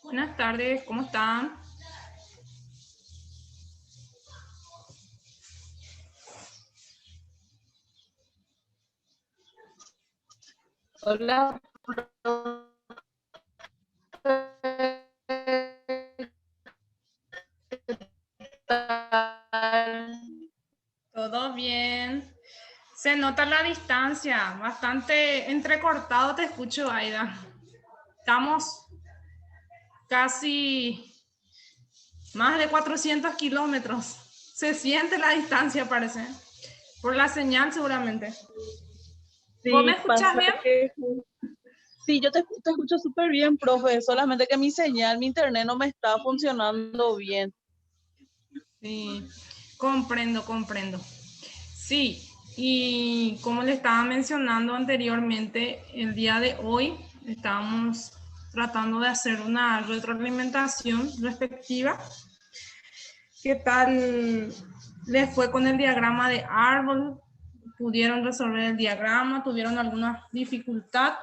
Buenas tardes, ¿cómo están? Hola, ¿Todo bien? Se nota la distancia, bastante entrecortado te escucho, Aida. Estamos casi más de 400 kilómetros. Se siente la distancia, parece. Por la señal, seguramente. ¿Vos me sí, escuchás pasa bien? que sí, yo te escucho súper bien, profe, solamente que mi señal, mi internet no me está funcionando bien. Sí, comprendo, comprendo. Sí, y como le estaba mencionando anteriormente, el día de hoy estábamos tratando de hacer una retroalimentación respectiva. ¿Qué tal les fue con el diagrama de árbol? ¿Pudieron resolver el diagrama? ¿Tuvieron alguna dificultad?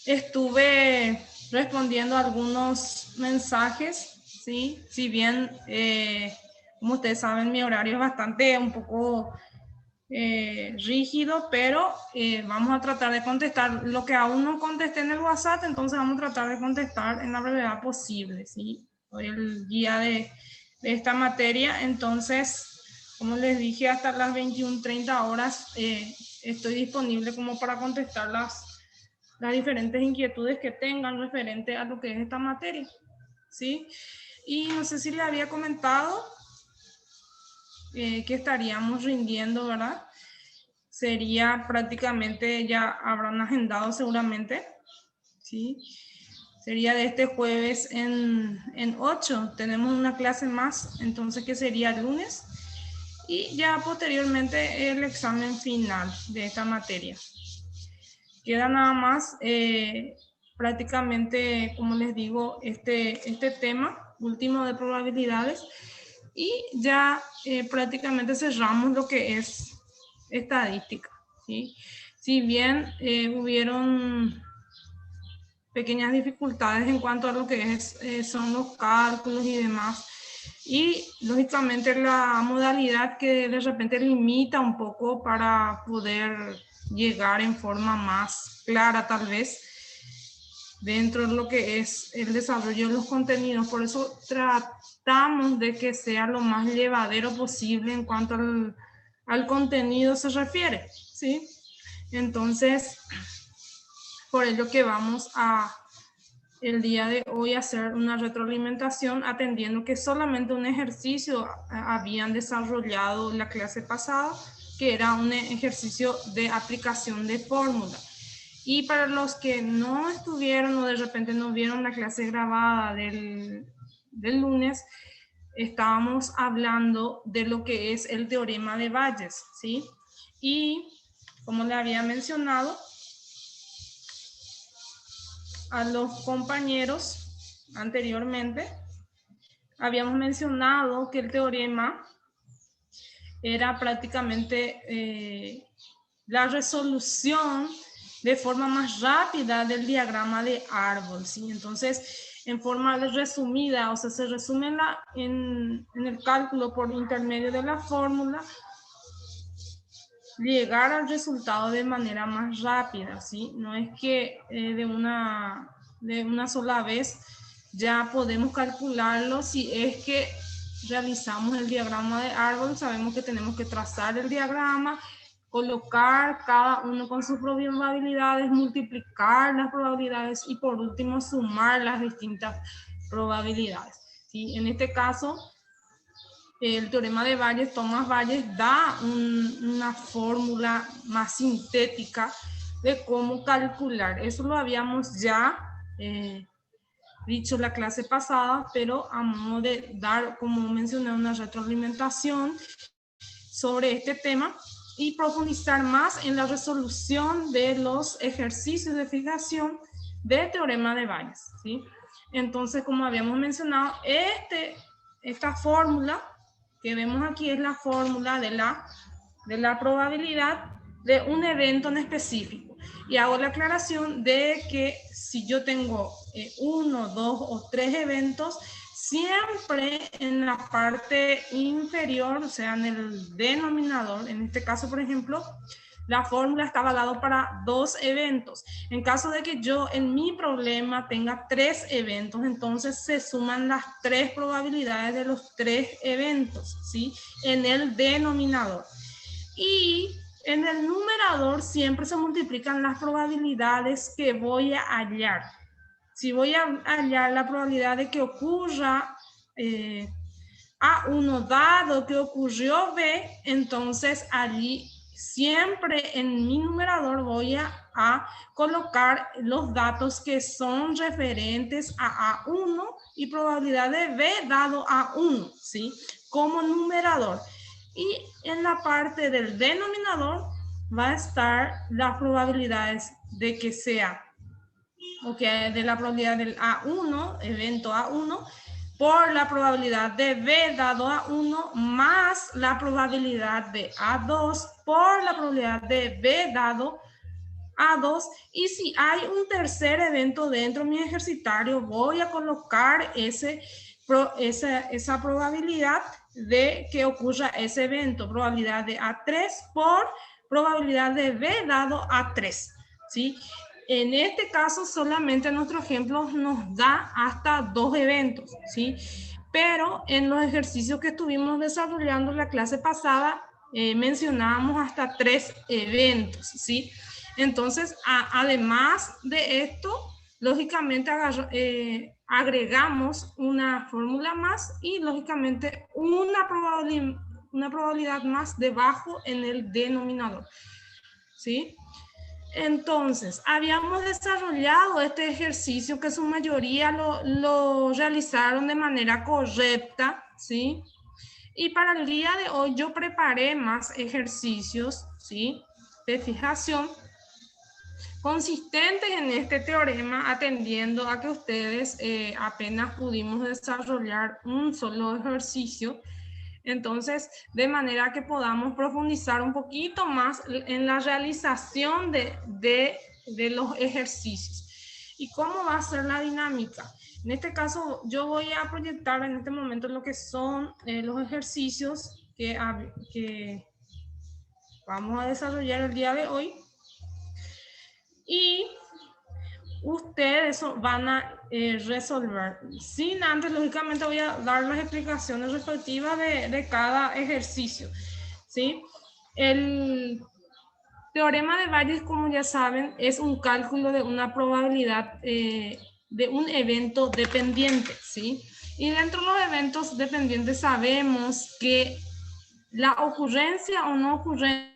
Estuve respondiendo algunos mensajes, ¿sí? Si bien, como ustedes saben, mi horario es bastante un poco rígido, pero vamos a tratar de contestar lo que aún no contesté en el WhatsApp, entonces vamos a tratar de contestar en la brevedad posible, ¿sí? Hoy el día de esta materia, entonces, como les dije, hasta las 21:30 horas estoy disponible como para contestar las diferentes inquietudes que tengan referente a lo que es esta materia, ¿sí? Y no sé si le había comentado que estaríamos rindiendo, ¿verdad? Sería prácticamente, ya habrán agendado seguramente, ¿sí? Sería de este jueves en 8, tenemos una clase más, entonces que sería el lunes, y ya posteriormente el examen final de esta materia. Queda nada más prácticamente, como les digo, este tema último de probabilidades y ya prácticamente cerramos lo que es estadística, ¿sí? Si bien hubieron pequeñas dificultades en cuanto a lo que son los cálculos y demás, y lógicamente la modalidad que de repente limita un poco para poder llegar en forma más clara tal vez dentro de lo que es el desarrollo de los contenidos. Por eso tratamos de que sea lo más llevadero posible en cuanto al contenido se refiere, ¿sí? Entonces, por ello que vamos a el día de hoy hacer una retroalimentación atendiendo que solamente un ejercicio habían desarrollado la clase pasada, que era un ejercicio de aplicación de fórmula. Y para los que no estuvieron o de repente no vieron la clase grabada del lunes, estábamos hablando de lo que es el teorema de Bayes, ¿sí? Y como le había mencionado a los compañeros anteriormente, habíamos mencionado que el teorema era prácticamente la resolución de forma más rápida del diagrama de árbol, ¿sí? Entonces, en forma resumida, o sea, se resume en el cálculo por intermedio de la fórmula, llegar al resultado de manera más rápida, ¿sí? No es que de una sola vez ya podemos calcularlo. Si es que realizamos el diagrama de árbol, sabemos que tenemos que trazar el diagrama, colocar cada uno con sus probabilidades, multiplicar las probabilidades y por último sumar las distintas probabilidades, ¿sí? En este caso, el teorema de Bayes, Tomás Bayes, da una fórmula más sintética de cómo calcular. Eso lo habíamos ya dicho la clase pasada, pero a modo de dar, como mencioné, una retroalimentación sobre este tema y profundizar más en la resolución de los ejercicios de fijación del teorema de Bayes, ¿sí? Entonces, como habíamos mencionado, esta fórmula que vemos aquí es la fórmula de la probabilidad de un evento en específico. Y hago la aclaración de que si yo tengo 1, 2 o 3 eventos, siempre en la parte inferior, o sea, en el denominador, en este caso, por ejemplo, la fórmula estaba dado para 2 eventos. En caso de que yo en mi problema tenga 3 eventos, entonces se suman las 3 probabilidades de los 3 eventos, ¿sí? En el denominador. Y en el numerador siempre se multiplican las probabilidades que voy a hallar. Si voy a hallar la probabilidad de que ocurra A1 dado que ocurrió B, entonces allí siempre en mi numerador voy a colocar los datos que son referentes a A1 y probabilidad de B dado A1, ¿sí? Como numerador. Y en la parte del denominador va a estar las probabilidades de que sea, de la probabilidad del A1, evento A1, por la probabilidad de B dado A1 más la probabilidad de A2 por la probabilidad de B dado A2. Y si hay un tercer evento dentro de mi ejercitario, voy a colocar esa probabilidad de que ocurra ese evento, probabilidad de A3 por probabilidad de B dado A3, ¿sí? En este caso, solamente nuestro ejemplo nos da hasta 2 eventos, ¿sí? Pero en los ejercicios que estuvimos desarrollando la clase pasada, mencionábamos hasta 3 eventos, ¿sí? Entonces, además de esto, lógicamente agregamos una fórmula más y lógicamente una probabilidad más debajo en el denominador, ¿sí? Entonces, habíamos desarrollado este ejercicio que su mayoría lo realizaron de manera correcta, ¿sí? Y para el día de hoy yo preparé más ejercicios, ¿sí? De fijación consistentes en este teorema, atendiendo a que ustedes apenas pudimos desarrollar un solo ejercicio. Entonces, de manera que podamos profundizar un poquito más en la realización de los ejercicios. ¿Y cómo va a ser la dinámica? En este caso, yo voy a proyectar en este momento lo que son los ejercicios que vamos a desarrollar el día de hoy. Y ustedes van a resolver. Sin antes, lógicamente, voy a dar las explicaciones respectivas de cada ejercicio, ¿sí? El teorema de Bayes, como ya saben, es un cálculo de una probabilidad de un evento dependiente, ¿sí? Y dentro de los eventos dependientes sabemos que la ocurrencia o no ocurrencia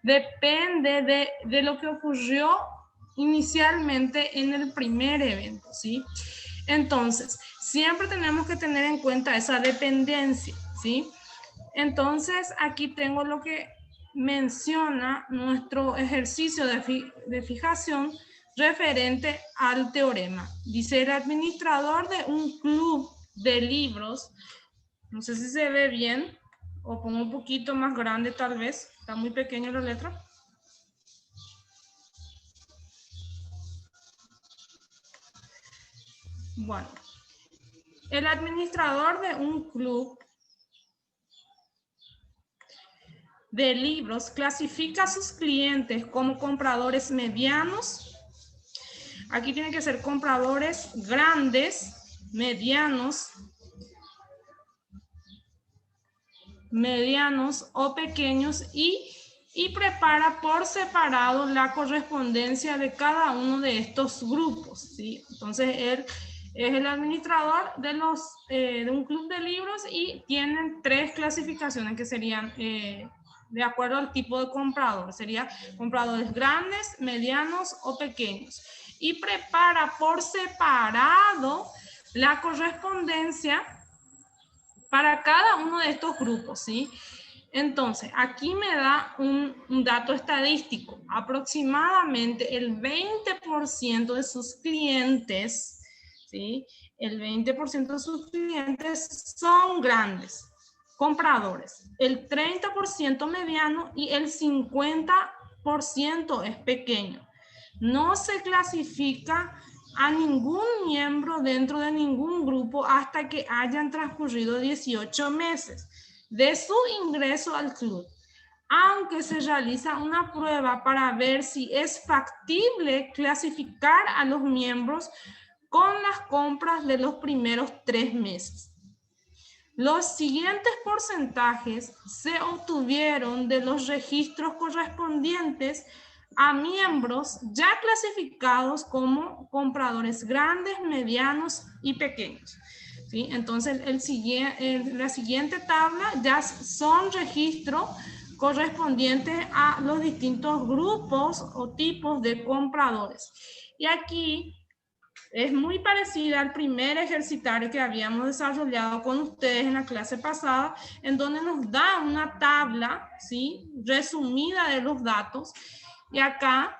depende de lo que ocurrió inicialmente en el primer evento, ¿sí? Entonces, siempre tenemos que tener en cuenta esa dependencia, ¿sí? Entonces, aquí tengo lo que menciona nuestro ejercicio de fijación referente al teorema. Dice: el administrador de un club de libros, no sé si se ve bien, o pongo un poquito más grande tal vez, está muy pequeña la letra. Bueno, el administrador de un club de libros clasifica a sus clientes como compradores medianos. Aquí tienen que ser compradores grandes, medianos o pequeños y prepara por separado la correspondencia de cada uno de estos grupos, ¿sí? Entonces, él es el administrador de un club de libros y tienen 3 clasificaciones que serían de acuerdo al tipo de comprador. Sería compradores grandes, medianos o pequeños. Y prepara por separado la correspondencia para cada uno de estos grupos, ¿sí? Entonces, aquí me da un dato estadístico. Aproximadamente el 20% de sus clientes, ¿sí? El 20% de sus clientes son grandes compradores, el 30% mediano y el 50% 10% es pequeño. No se clasifica a ningún miembro dentro de ningún grupo hasta que hayan transcurrido 18 meses de su ingreso al club, aunque se realiza una prueba para ver si es factible clasificar a los miembros con las compras de los primeros 3 meses. Los siguientes porcentajes se obtuvieron de los registros correspondientes a miembros ya clasificados como compradores grandes, medianos y pequeños. ¿Sí? Entonces, la siguiente tabla ya son registros correspondientes a los distintos grupos o tipos de compradores. Y aquí es muy parecida al primer ejercitario que habíamos desarrollado con ustedes en la clase pasada, en donde nos da una tabla, ¿sí?, resumida de los datos. Y acá,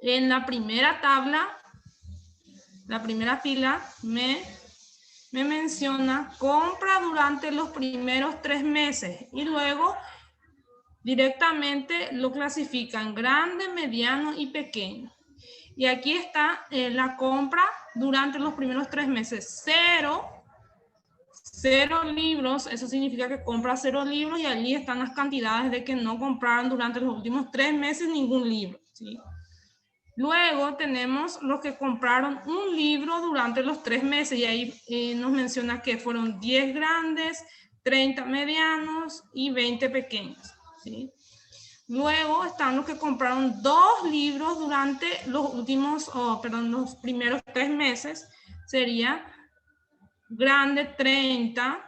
en la primera tabla, la primera fila, me menciona compra durante los primeros 3 meses. Y luego, directamente lo clasifican grande, mediano y pequeño. Y aquí está la compra durante los primeros 3 meses. 0 libros, eso significa que compra 0 libros y allí están las cantidades de que no compraron durante los últimos 3 meses ningún libro, ¿sí? Luego tenemos los que compraron un libro durante los 3 meses y ahí nos menciona que fueron 10 grandes, 30 medianos y 20 pequeños, ¿sí? Luego están los que compraron 2 libros durante los los primeros 3 meses. Sería grande 30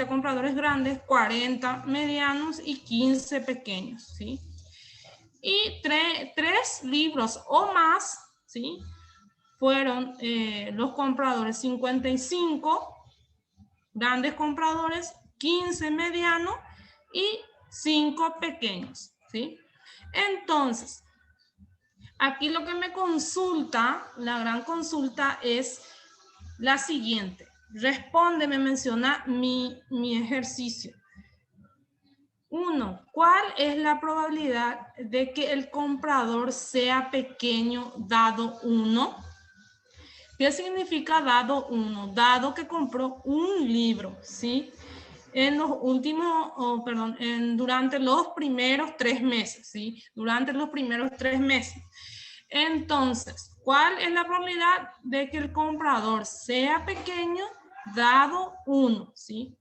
compradores grandes, 40 medianos y 15 pequeños, ¿sí? Y 3 libros o más, ¿sí?, fueron los compradores 55 grandes compradores, 15 medianos y 5 pequeños, ¿sí? Entonces, aquí lo que me consulta, la gran consulta es la siguiente. Responde, me menciona mi ejercicio. 1. ¿Cuál es la probabilidad de que el comprador sea pequeño dado 1? ¿Qué significa dado 1? Dado que compró un libro, ¿sí? En los últimos, durante los primeros 3 meses, ¿sí? Durante los primeros 3 meses. Entonces, ¿cuál es la probabilidad de que el comprador sea pequeño dado 1, ¿sí?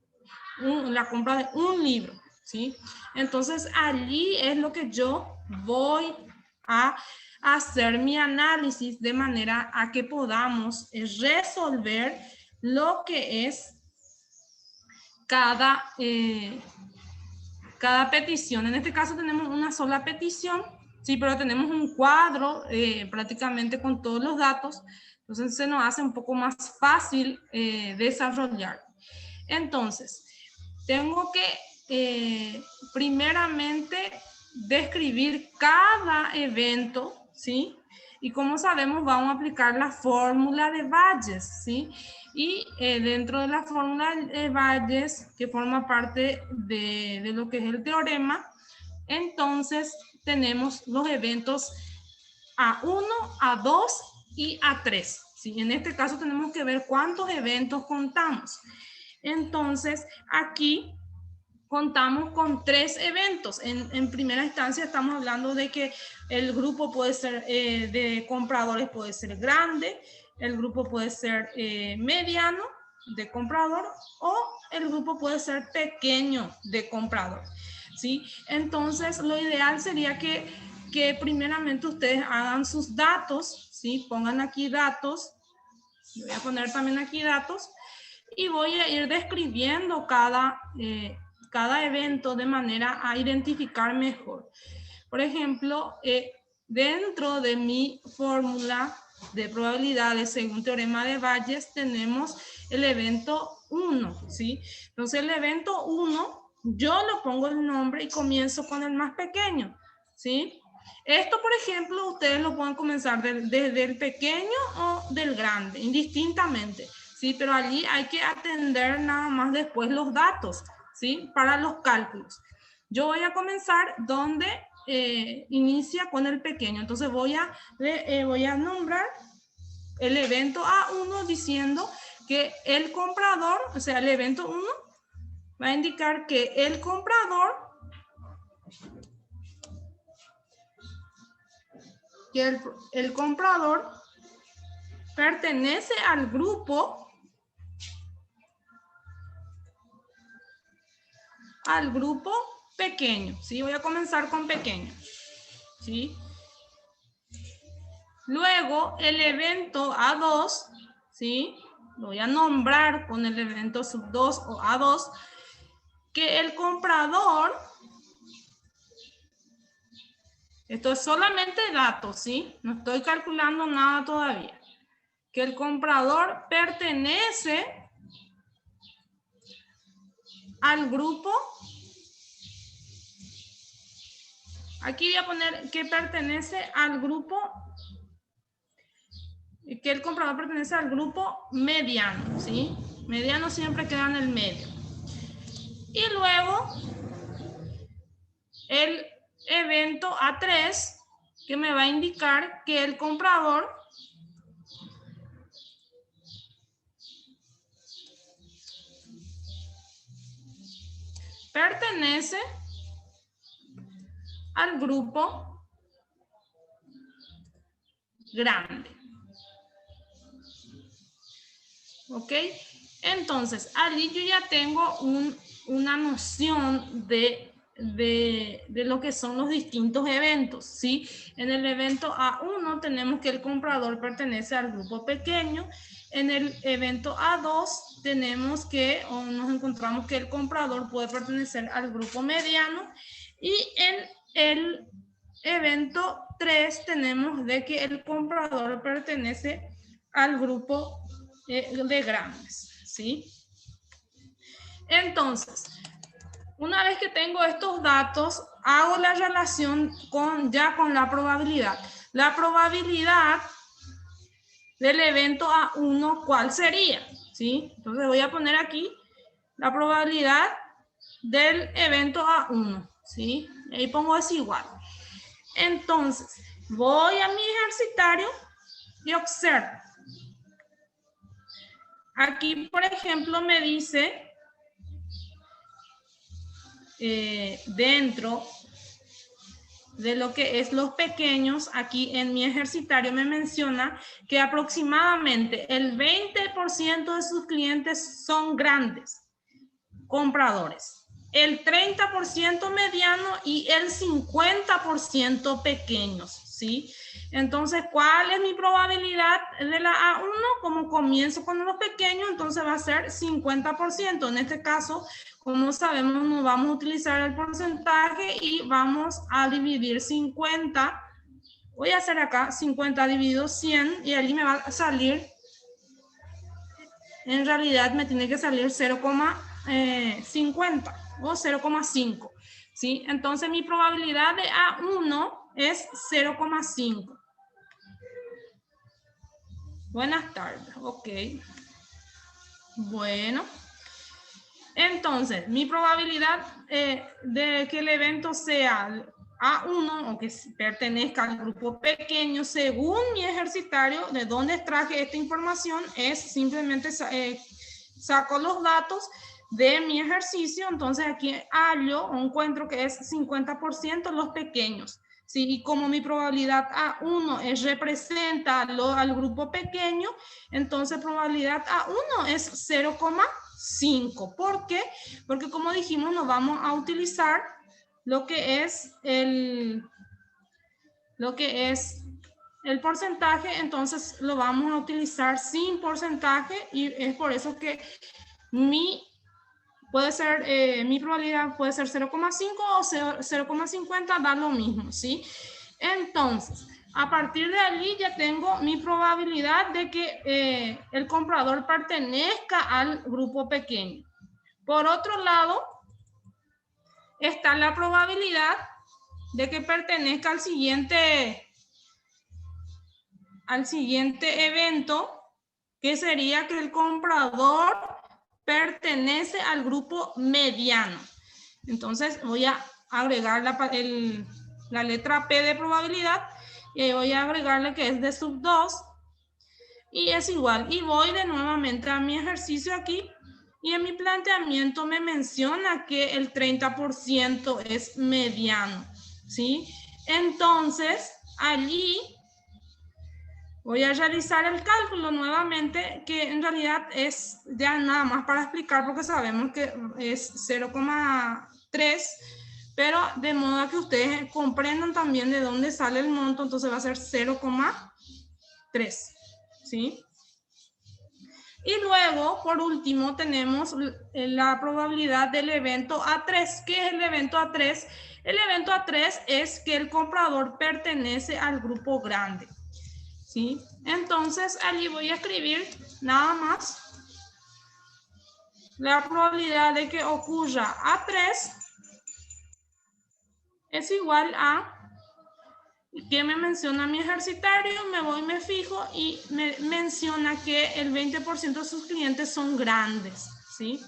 La compra de un libro, ¿sí? Entonces, allí es lo que yo voy a hacer mi análisis de manera a que podamos resolver lo que es cada petición. En este caso tenemos una sola petición, sí, pero tenemos un cuadro prácticamente con todos los datos, entonces se nos hace un poco más fácil desarrollar. Entonces, tengo que primeramente describir cada evento, ¿sí? Y como sabemos, vamos a aplicar la fórmula de Bayes, ¿sí? Y dentro de la fórmula de Bayes, que forma parte de lo que es el teorema, entonces tenemos los eventos A1, A2 y A3, ¿sí? En este caso tenemos que ver cuántos eventos contamos. Entonces, aquí contamos con 3 eventos. En primera instancia estamos hablando de que el grupo puede ser de compradores puede ser grande, el grupo puede ser mediano de comprador o el grupo puede ser pequeño de comprador, ¿sí? Entonces, lo ideal sería que primeramente ustedes hagan sus datos, ¿sí? Pongan aquí datos. Voy a poner también aquí datos y voy a ir describiendo cada evento de manera a identificar mejor. Por ejemplo, dentro de mi fórmula de probabilidades según teorema de Bayes tenemos el evento 1, ¿sí? Entonces el evento 1, yo lo pongo el nombre y comienzo con el más pequeño, ¿sí? Esto, por ejemplo, ustedes lo pueden comenzar desde el pequeño o del grande, indistintamente, ¿sí? Pero allí hay que atender nada más después los datos, ¿sí? Para los cálculos. Yo voy a comenzar donde inicia con el pequeño. Entonces voy a nombrar el evento A1 diciendo que el comprador, o sea, el evento 1 va a indicar que el comprador pertenece al grupo pequeño, ¿sí? Voy a comenzar con pequeño, ¿sí? Luego, el evento A2, ¿sí? Lo voy a nombrar con el evento sub 2 o A2, que el comprador, esto es solamente datos, ¿sí? No estoy calculando nada todavía. Que el comprador pertenece al grupo. Aquí voy a poner que pertenece al grupo, que el comprador pertenece al grupo mediano, ¿sí? Mediano siempre queda en el medio. Y luego el evento A3, que me va a indicar que el comprador pertenece al grupo grande. ¿Ok? Entonces, allí yo ya tengo una noción de lo que son los distintos eventos, ¿sí? En el evento A1 tenemos que el comprador pertenece al grupo pequeño. En el evento A2 tenemos que, o nos encontramos que el comprador puede pertenecer al grupo mediano. Y en el evento 3 tenemos de que el comprador pertenece al grupo de grandes, ¿sí? Entonces, una vez que tengo estos datos, hago la relación con la probabilidad. La probabilidad del evento A1, ¿cuál sería? ¿Sí? Entonces voy a poner aquí la probabilidad del evento A1, ¿sí? Ahí pongo es igual. Entonces, voy a mi ejercitario y observo. Aquí, por ejemplo, me dice dentro de lo que es los pequeños, aquí en mi ejercitario me menciona que aproximadamente el 20% de sus clientes son grandes compradores, el 30% mediano y el 50% pequeños, ¿sí? Entonces, ¿cuál es mi probabilidad de la A1? Como comienzo con los pequeños, entonces va a ser 50%. En este caso, como sabemos, no vamos a utilizar el porcentaje y vamos a dividir 50. Voy a hacer acá 50 dividido 100 y allí me va a salir, en realidad me tiene que salir 0,50 o 0,5. ¿Sí? Entonces mi probabilidad de A1 es 0,5. Buenas tardes, ok. Bueno. Entonces, mi probabilidad de que el evento sea A1 o que pertenezca al grupo pequeño, según mi ejercitario, de dónde extraje esta información, es simplemente saco los datos de mi ejercicio. Entonces aquí hallo o encuentro que es 50% los pequeños. ¿Sí? Y como mi probabilidad A1 representa al grupo pequeño, entonces probabilidad A1 es 0,5. ¿Por qué? Porque como dijimos, nos vamos a utilizar lo que es el porcentaje, entonces lo vamos a utilizar sin porcentaje y es por eso que mi probabilidad puede ser 0,5 o 0,50, da lo mismo, ¿sí? Entonces, a partir de allí ya tengo mi probabilidad de que el comprador pertenezca al grupo pequeño. Por otro lado, está la probabilidad de que pertenezca al siguiente evento, que sería que el comprador pertenece al grupo mediano. Entonces voy a agregar la letra P de probabilidad, y ahí voy a agregarle que es de sub 2, y es igual. Y voy de nuevamente a mi ejercicio aquí, y en mi planteamiento me menciona que el 30% es mediano, ¿sí? Entonces, allí voy a realizar el cálculo nuevamente, que en realidad es ya nada más para explicar, porque sabemos que es 0,3, pero de modo que ustedes comprendan también de dónde sale el monto, entonces va a ser 0,3, ¿sí? Y luego, por último, tenemos la probabilidad del evento A3. ¿Qué es el evento A3? El evento A3 es que el comprador pertenece al grupo grande, ¿sí? Entonces, allí voy a escribir nada más la probabilidad de que ocurra A3 es igual a que me menciona mi ejercitario, me voy, me fijo y me menciona que el 20% de sus clientes son grandes, ¿sí?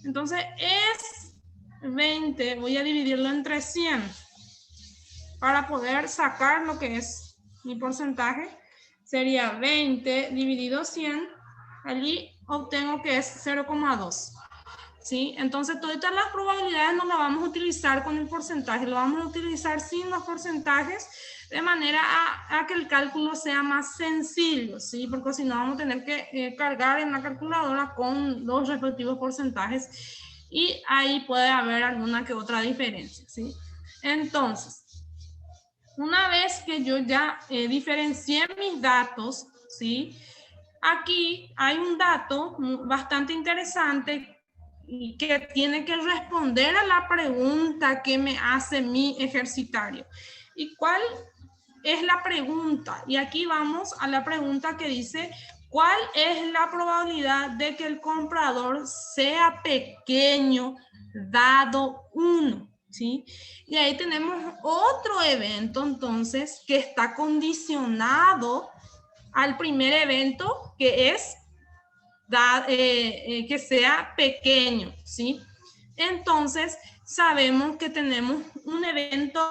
Entonces es 20, voy a dividirlo entre 100 para poder sacar lo que es mi porcentaje. Sería 20 dividido 100, allí obtengo que es 0,2. ¿Sí? Entonces, todas las probabilidades no las vamos a utilizar con el porcentaje, lo vamos a utilizar sin los porcentajes, de manera a que el cálculo sea más sencillo, ¿sí? Porque si no vamos a tener que cargar en la calculadora con los respectivos porcentajes y ahí puede haber alguna que otra diferencia, ¿sí? Entonces, una vez que yo ya diferencié mis datos, ¿sí? Aquí hay un dato bastante interesante y que tiene que responder a la pregunta que me hace mi ejercitario. ¿Y cuál es la pregunta? Y aquí vamos a la pregunta que dice, ¿cuál es la probabilidad de que el comprador sea pequeño dado 1? ¿Sí? Y ahí tenemos otro evento entonces que está condicionado al primer evento, que es que sea pequeño, ¿sí? Entonces, sabemos que tenemos un evento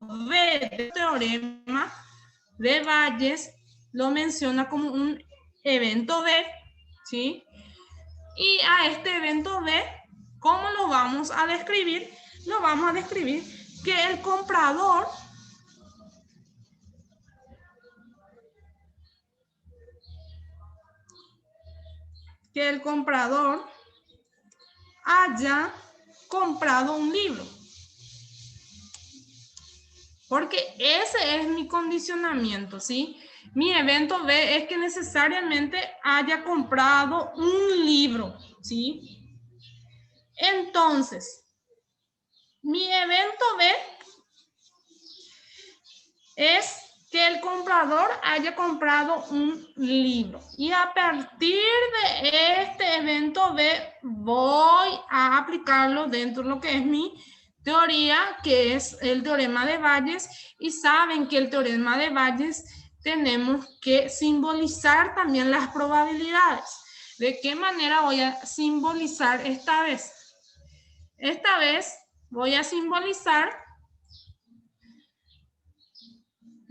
B del teorema de Bayes, lo menciona como un evento B, ¿sí? Y a este evento B, ¿cómo lo vamos a describir? Lo vamos a describir que el comprador haya comprado un libro. Porque ese es mi condicionamiento, ¿sí? Mi evento B es que necesariamente haya comprado un libro, ¿sí? Entonces, mi evento B es que el comprador haya comprado un libro. Y a partir de este evento B voy a aplicarlo dentro de lo que es mi teoría, que es el teorema de Bayes. Y saben que el teorema de Bayes tenemos que simbolizar también las probabilidades. ¿De qué manera voy a simbolizar esta vez? Esta vez voy a simbolizar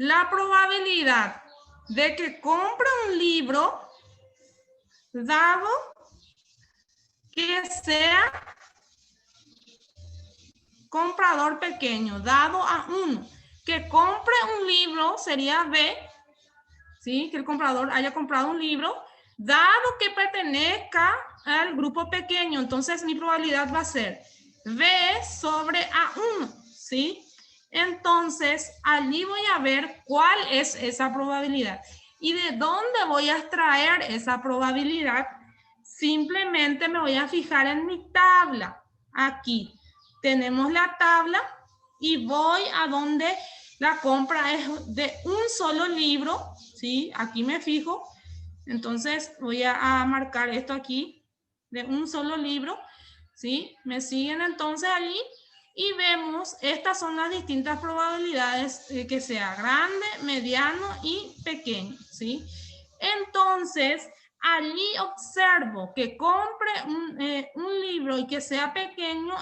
la probabilidad de que compre un libro dado que sea comprador pequeño, dado a 1. Que compre un libro sería B, ¿sí? Que el comprador haya comprado un libro, dado que pertenezca al grupo pequeño. Entonces mi probabilidad va a ser B sobre A1, ¿sí? Entonces, allí voy a ver cuál es esa probabilidad. ¿Y de dónde voy a extraer esa probabilidad? Simplemente me voy a fijar en mi tabla. Aquí tenemos la tabla y voy a donde la compra es de un solo libro, ¿sí? Aquí me fijo. Entonces, voy a marcar esto aquí, de un solo libro, ¿sí? Me siguen entonces allí. Y vemos, estas son las distintas probabilidades que sea grande, mediano y pequeño, ¿sí? Entonces, allí observo que compre un libro y que sea pequeño,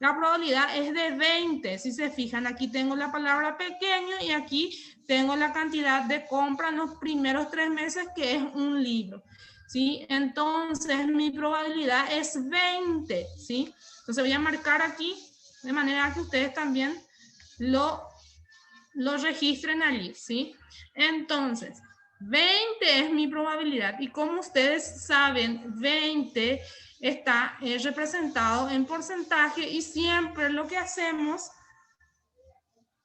la probabilidad es de 20. Si se fijan, aquí tengo la palabra pequeño y aquí tengo la cantidad de compra en los primeros 3 meses, que es un libro, ¿sí? Entonces, mi probabilidad es 20, ¿sí? Entonces, voy a marcar aquí de manera que ustedes también lo registren allí, ¿sí? Entonces, 20 es mi probabilidad. Y como ustedes saben, 20 está representado en porcentaje y siempre lo que hacemos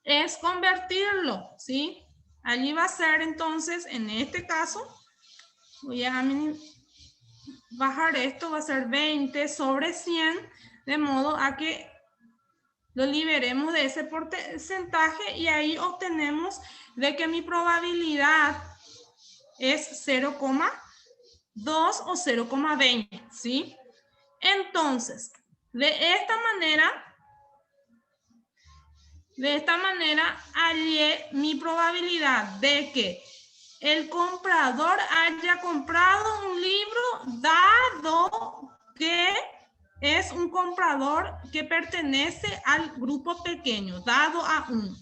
es convertirlo, ¿sí? Allí va a ser entonces, en este caso, voy a bajar esto, va a ser 20 sobre 100, de modo a que lo liberemos de ese porcentaje y ahí obtenemos de que mi probabilidad es 0,2 o 0,20, ¿sí? Entonces, de esta manera hallé mi probabilidad de que el comprador haya comprado un libro dado que es un comprador que pertenece al grupo pequeño, dado a 1,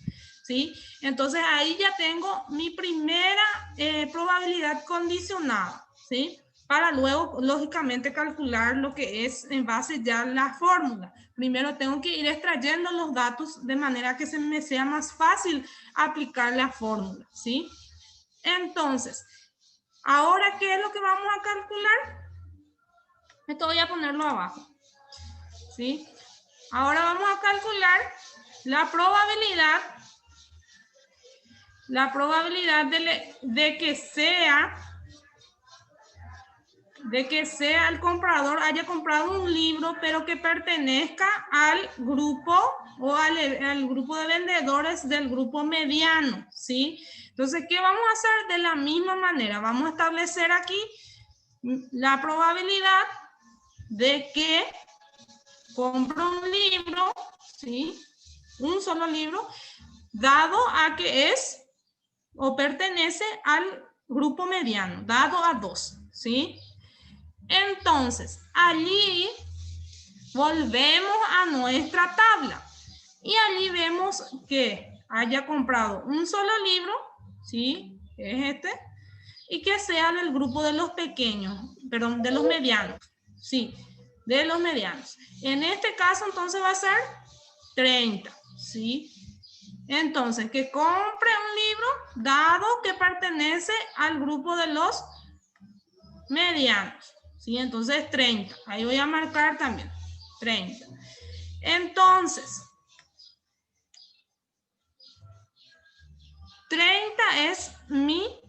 ¿sí? Entonces ahí ya tengo mi primera probabilidad condicionada, ¿sí? Para luego, lógicamente, calcular lo que es en base ya a la fórmula. Primero tengo que ir extrayendo los datos de manera que se me sea más fácil aplicar la fórmula, ¿sí? Entonces, ahora, ¿qué es lo que vamos a calcular? Esto voy a ponerlo abajo, ¿sí? Ahora vamos a calcular la probabilidad de que sea el comprador haya comprado un libro, pero que pertenezca al grupo o al grupo de vendedores del grupo mediano, ¿sí? Entonces, ¿qué vamos a hacer? De la misma manera, vamos a establecer aquí la probabilidad de que compro un libro, ¿sí? Un solo libro, dado a que es o pertenece al grupo mediano, dado a 2, ¿sí? Entonces, allí volvemos a nuestra tabla y allí vemos que haya comprado un solo libro, ¿sí? Es este, y que sea del grupo de los pequeños, perdón, de los medianos, ¿sí? De los medianos. En este caso, entonces va a ser 30, ¿sí? Entonces, que compre un libro dado que pertenece al grupo de los medianos, ¿sí? Entonces, 30. Ahí voy a marcar también, 30. Entonces, 30 es mi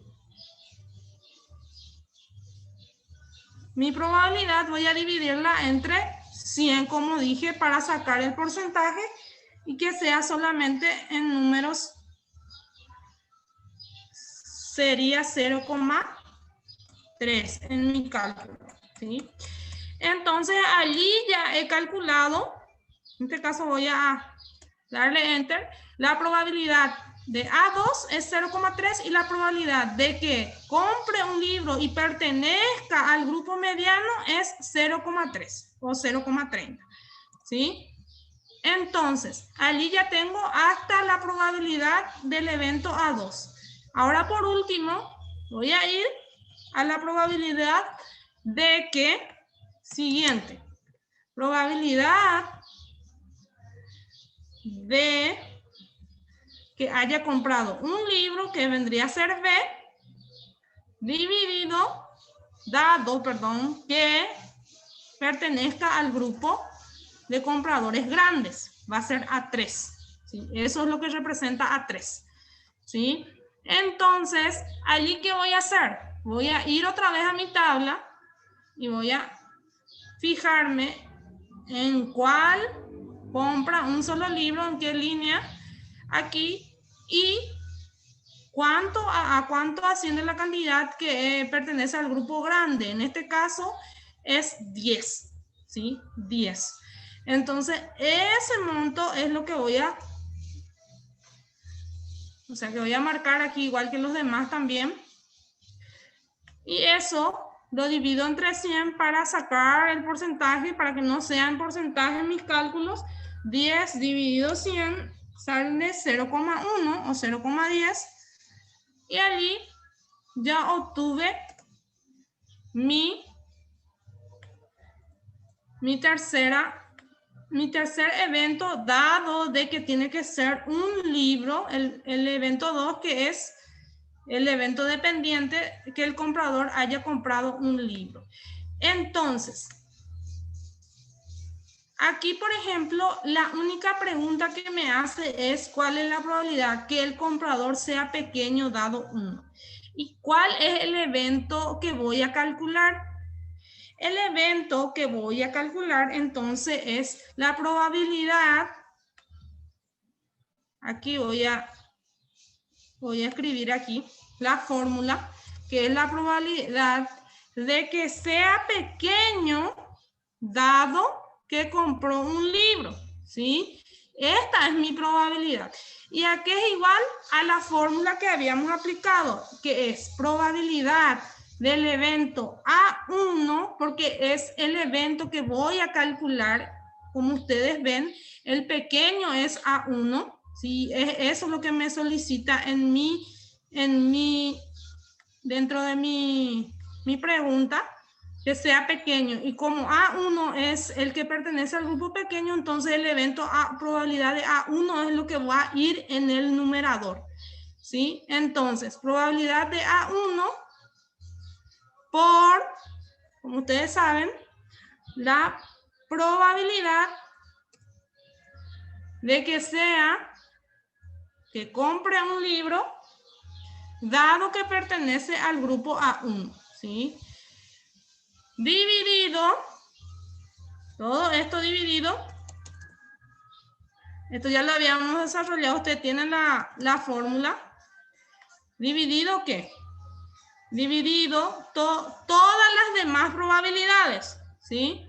probabilidad. Voy a dividirla entre 100, como dije, para sacar el porcentaje y que sea solamente en números, sería 0,3 en mi cálculo, ¿sí? Entonces allí ya he calculado, en este caso voy a darle enter, la probabilidad de A2 es 0,3 y la probabilidad de que compre un libro y pertenezca al grupo mediano es 0,3 o 0,30, ¿sí? Entonces, allí ya tengo hasta la probabilidad del evento A2. Ahora, por último, voy a ir a la probabilidad de que, siguiente, probabilidad de que haya comprado un libro, que vendría a ser B, dividido, dado, perdón, que pertenezca al grupo de compradores grandes. Va a ser A3, ¿sí? Eso es lo que representa A3, ¿sí? Entonces, allí, ¿qué voy a hacer? Voy a ir otra vez a mi tabla y voy a fijarme en cuál compra un solo libro, en qué línea, aquí, y a cuánto asciende la cantidad que pertenece al grupo grande. En este caso es 10, ¿sí? 10. Entonces, ese monto es lo que voy a marcar aquí, igual que los demás también. Y eso lo divido entre 100 para sacar el porcentaje, para que no sean porcentajes mis cálculos. 10 dividido 100 sale 0,1 o 0,10 y allí ya obtuve mi tercer evento, dado de que tiene que ser un libro, el evento 2, que es el evento dependiente, que el comprador haya comprado un libro. Entonces, aquí, por ejemplo, la única pregunta que me hace es cuál es la probabilidad que el comprador sea pequeño dado 1. ¿Y cuál es el evento que voy a calcular? El evento que voy a calcular entonces es la probabilidad. Aquí voy a escribir aquí la fórmula, que es la probabilidad de que sea pequeño dado que compró un libro, ¿sí? Esta es mi probabilidad. Y aquí es igual a la fórmula que habíamos aplicado, que es probabilidad del evento A1, porque es el evento que voy a calcular. Como ustedes ven, el pequeño es A1, ¿sí? Eso es lo que me solicita dentro de mi pregunta, que sea pequeño. Y como A1 es el que pertenece al grupo pequeño, entonces el evento probabilidad de A1 es lo que va a ir en el numerador, ¿sí? Entonces, probabilidad de A1 por, como ustedes saben, la probabilidad de que compre un libro dado que pertenece al grupo A1, ¿sí? Dividido, todo esto dividido, esto ya lo habíamos desarrollado, ustedes tienen la fórmula. ¿Dividido qué? Dividido todas las demás probabilidades, ¿sí?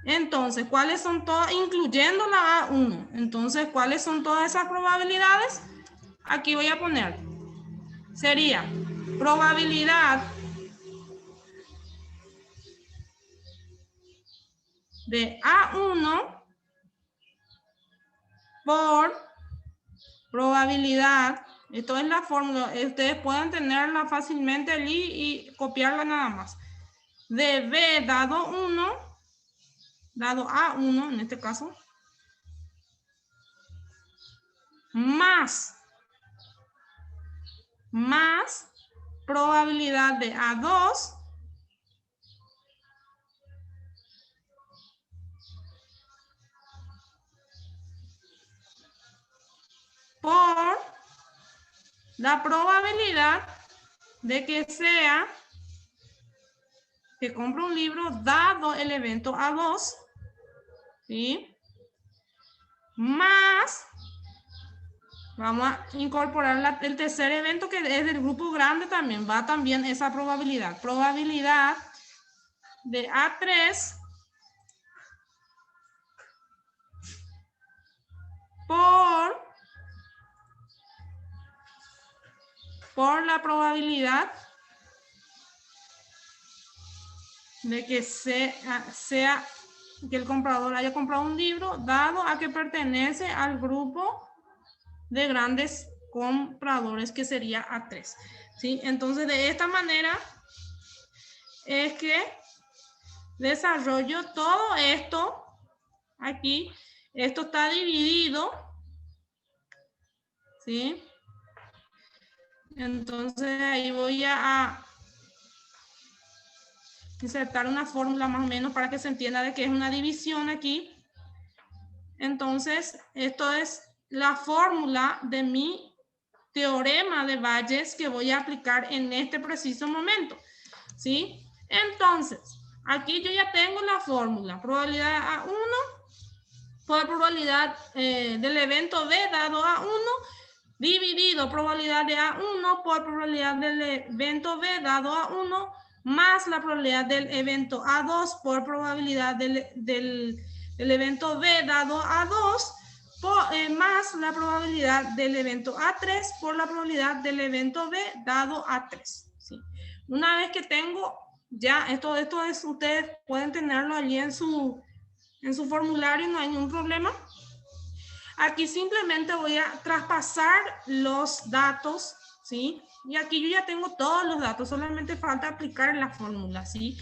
Entonces, ¿cuáles son todas? Incluyendo la A1. Entonces, ¿cuáles son todas esas probabilidades? Aquí voy a poner. Sería probabilidad de A1 por probabilidad, esto es la fórmula, ustedes pueden tenerla fácilmente allí y copiarla nada más, de B dado 1, dado A1 en este caso, más probabilidad de A2 por la probabilidad de que compre un libro dado el evento A2, ¿sí? Más, vamos a incorporar el tercer evento que es del grupo grande también, va también esa probabilidad. Probabilidad de A3 por la probabilidad de que que el comprador haya comprado un libro dado a que pertenece al grupo de grandes compradores, que sería A3, ¿sí? Entonces, de esta manera es que desarrollo todo esto aquí. Esto está dividido, ¿sí? Entonces, ahí voy a insertar una fórmula más o menos para que se entienda de que es una división aquí. Entonces, esto es la fórmula de mi teorema de Bayes que voy a aplicar en este preciso momento, ¿sí? Entonces, aquí yo ya tengo la fórmula, probabilidad A1 por probabilidad del evento B dado A1, dividido probabilidad de A1 por probabilidad del evento B dado A1, más la probabilidad del evento A2 por probabilidad del evento B dado A2, más la probabilidad del evento A3 por la probabilidad del evento B dado A3. ¿Sí? Una vez que tengo ya, esto es, ustedes pueden tenerlo allí en su En su formulario no hay ningún problema. Aquí simplemente voy a traspasar los datos, ¿sí? Y aquí yo ya tengo todos los datos, solamente falta aplicar la fórmula, ¿sí?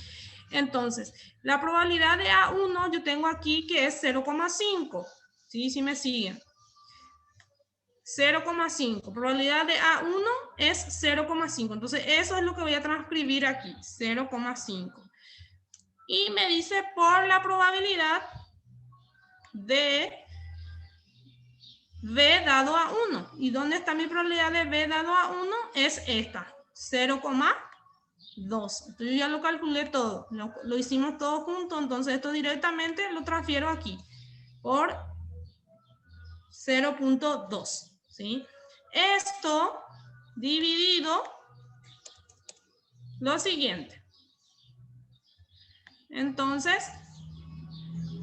Entonces, la probabilidad de A1 yo tengo aquí que es 0,5, ¿sí? Si me siguen. 0,5. Probabilidad de A1 es 0,5. Entonces, eso es lo que voy a transcribir aquí, 0,5. Y me dice por la probabilidad de B dado a 1. ¿Y dónde está mi probabilidad de B dado a 1? Es esta, 0,2. Entonces yo ya lo calculé todo, lo hicimos todo junto, entonces esto directamente lo transfiero aquí por 0,2, ¿sí? Esto dividido lo siguiente. Entonces,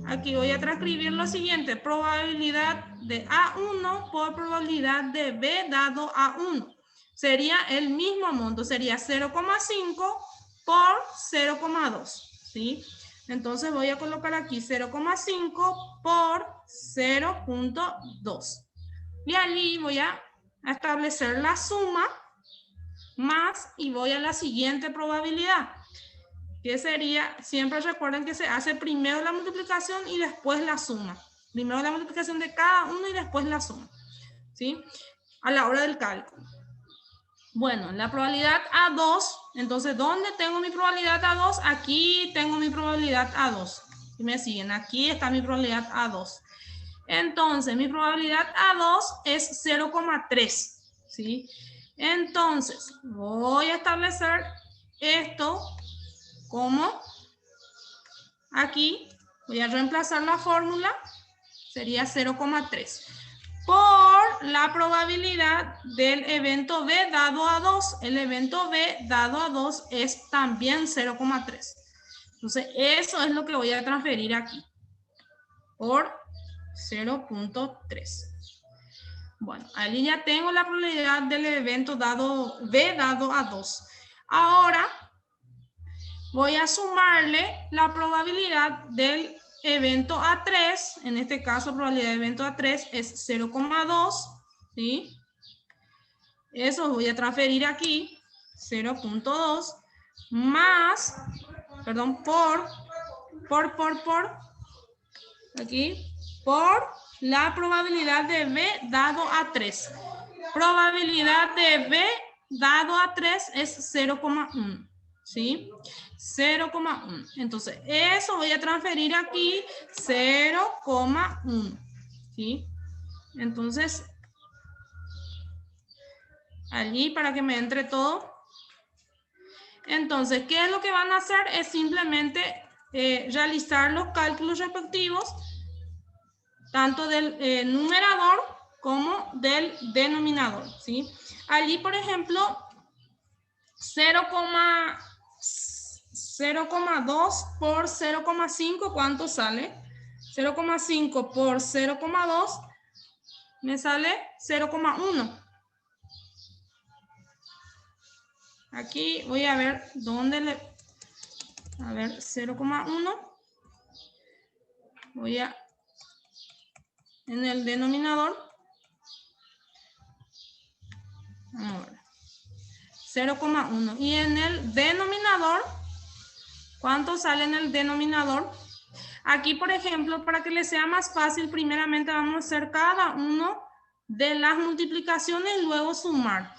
aquí voy a transcribir lo siguiente, probabilidad de A1 por probabilidad de B dado a 1. Sería el mismo monto, sería 0,5 por 0,2, ¿sí? Entonces voy a colocar aquí 0,5 por 0,2. Y allí voy a establecer la suma más y voy a la siguiente probabilidad, que sería, siempre recuerden que se hace primero la multiplicación y después la suma. Primero la multiplicación de cada uno y después la suma, ¿sí? A la hora del cálculo. Bueno, la probabilidad A2, entonces, ¿dónde tengo mi probabilidad A2? Aquí tengo mi probabilidad A2. Y me siguen, aquí está mi probabilidad A2. Entonces, mi probabilidad A2 es 0,3, ¿sí? Entonces, voy a establecer esto como aquí, voy a reemplazar la fórmula, sería 0,3 por la probabilidad del evento B dado a 2. El evento B dado a 2 es también 0,3. Entonces, eso es lo que voy a transferir aquí por 0,3. Bueno, ahí ya tengo la probabilidad del evento dado B dado a 2. Ahora voy a sumarle la probabilidad del evento A3. En este caso, probabilidad de evento A3 es 0,2. ¿Sí? Eso voy a transferir aquí, 0,2 más, perdón, aquí, por la probabilidad de B dado a 3. Probabilidad de B dado a 3 es 0,1, ¿sí? 0,1. Entonces, eso voy a transferir aquí, 0,1, ¿sí? Entonces, allí para que me entre todo. Entonces, ¿qué es lo que van a hacer? Es simplemente realizar los cálculos respectivos, tanto del numerador como del denominador, ¿sí? Allí, por ejemplo, 0,2 por 0,5, ¿cuánto sale? 0,5 por 0,2 me sale 0,1. Aquí voy a ver dónde le... A ver, 0,1. Voy a... En el denominador. Vamos a ver. 0,1. Y en el denominador, ¿cuánto sale en el denominador? Aquí, por ejemplo, para que les sea más fácil, primeramente vamos a hacer cada uno de las multiplicaciones y luego sumar.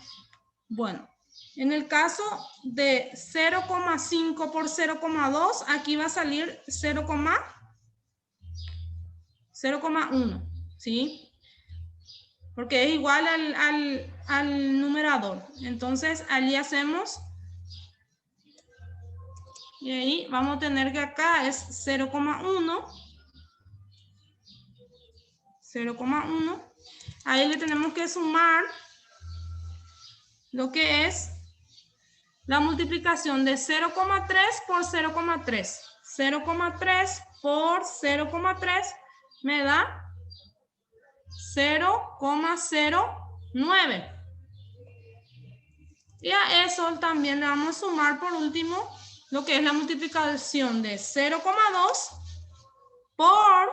Bueno, en el caso de 0,5 por 0,2, aquí va a salir 0,1, ¿sí? Porque es igual al numerador. Entonces, allí hacemos. Y ahí vamos a tener que acá es 0,1. 0,1. Ahí le tenemos que sumar lo que es la multiplicación de 0,3 por 0,3. 0,3 por 0,3 me da 0,09. Y a eso también le vamos a sumar por último lo que es la multiplicación de 0,2 por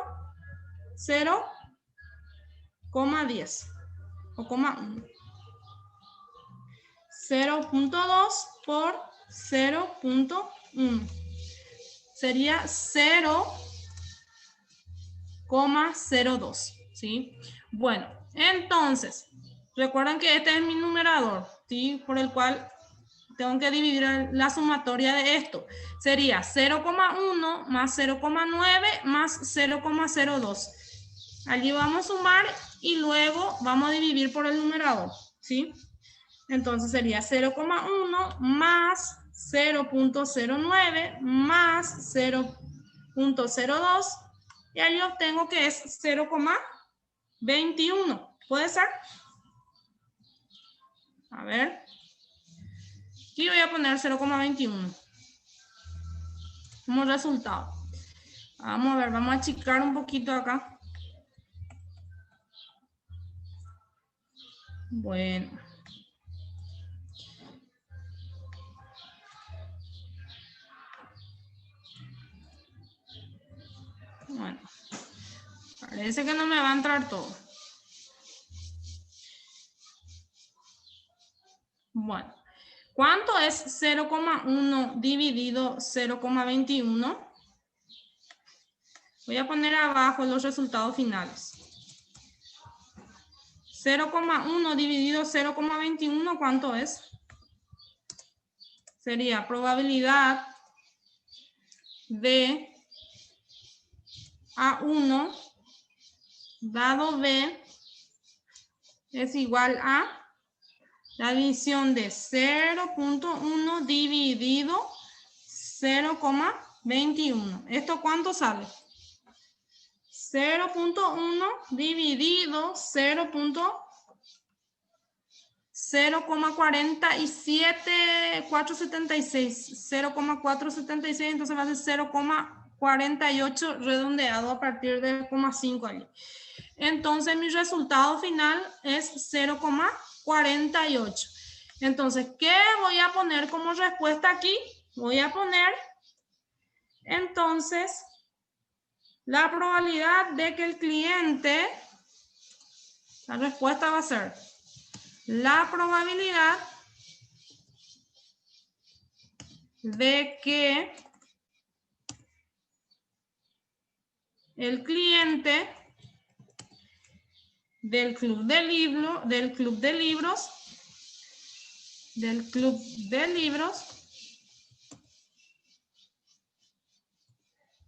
0,10 o 0,1. 0,2 por 0,1. Sería 0,02, ¿sí? Bueno, entonces, recuerden que este es mi numerador, ¿sí? Por el cual tengo que dividir la sumatoria de esto. Sería 0,1 más 0,9 más 0,02. Allí vamos a sumar y luego vamos a dividir por el numerador, ¿sí? Entonces sería 0,1 más 0,09 más 0,02 y allí obtengo que es 0,21. ¿Puede ser? A ver. Aquí voy a poner 0,21 como resultado. Vamos a ver, vamos a achicar un poquito acá. Bueno. Bueno. Parece que no me va a entrar todo. Bueno. ¿Cuánto es 0,1 dividido 0,21? Voy a poner abajo los resultados finales. 0,1 dividido 0,21, ¿cuánto es? Sería probabilidad de A1 dado B es igual a la división de 0,1 dividido 0,21. ¿Esto cuánto sale? 0,1 dividido 0,476. 0,476, entonces va a ser 0,48 redondeado a partir de 0,5 allí. Entonces mi resultado final es 0,48. Entonces, ¿qué voy a poner como respuesta aquí? Voy a poner, entonces, la probabilidad de que el cliente, la respuesta va a ser la probabilidad de que el cliente del club de libros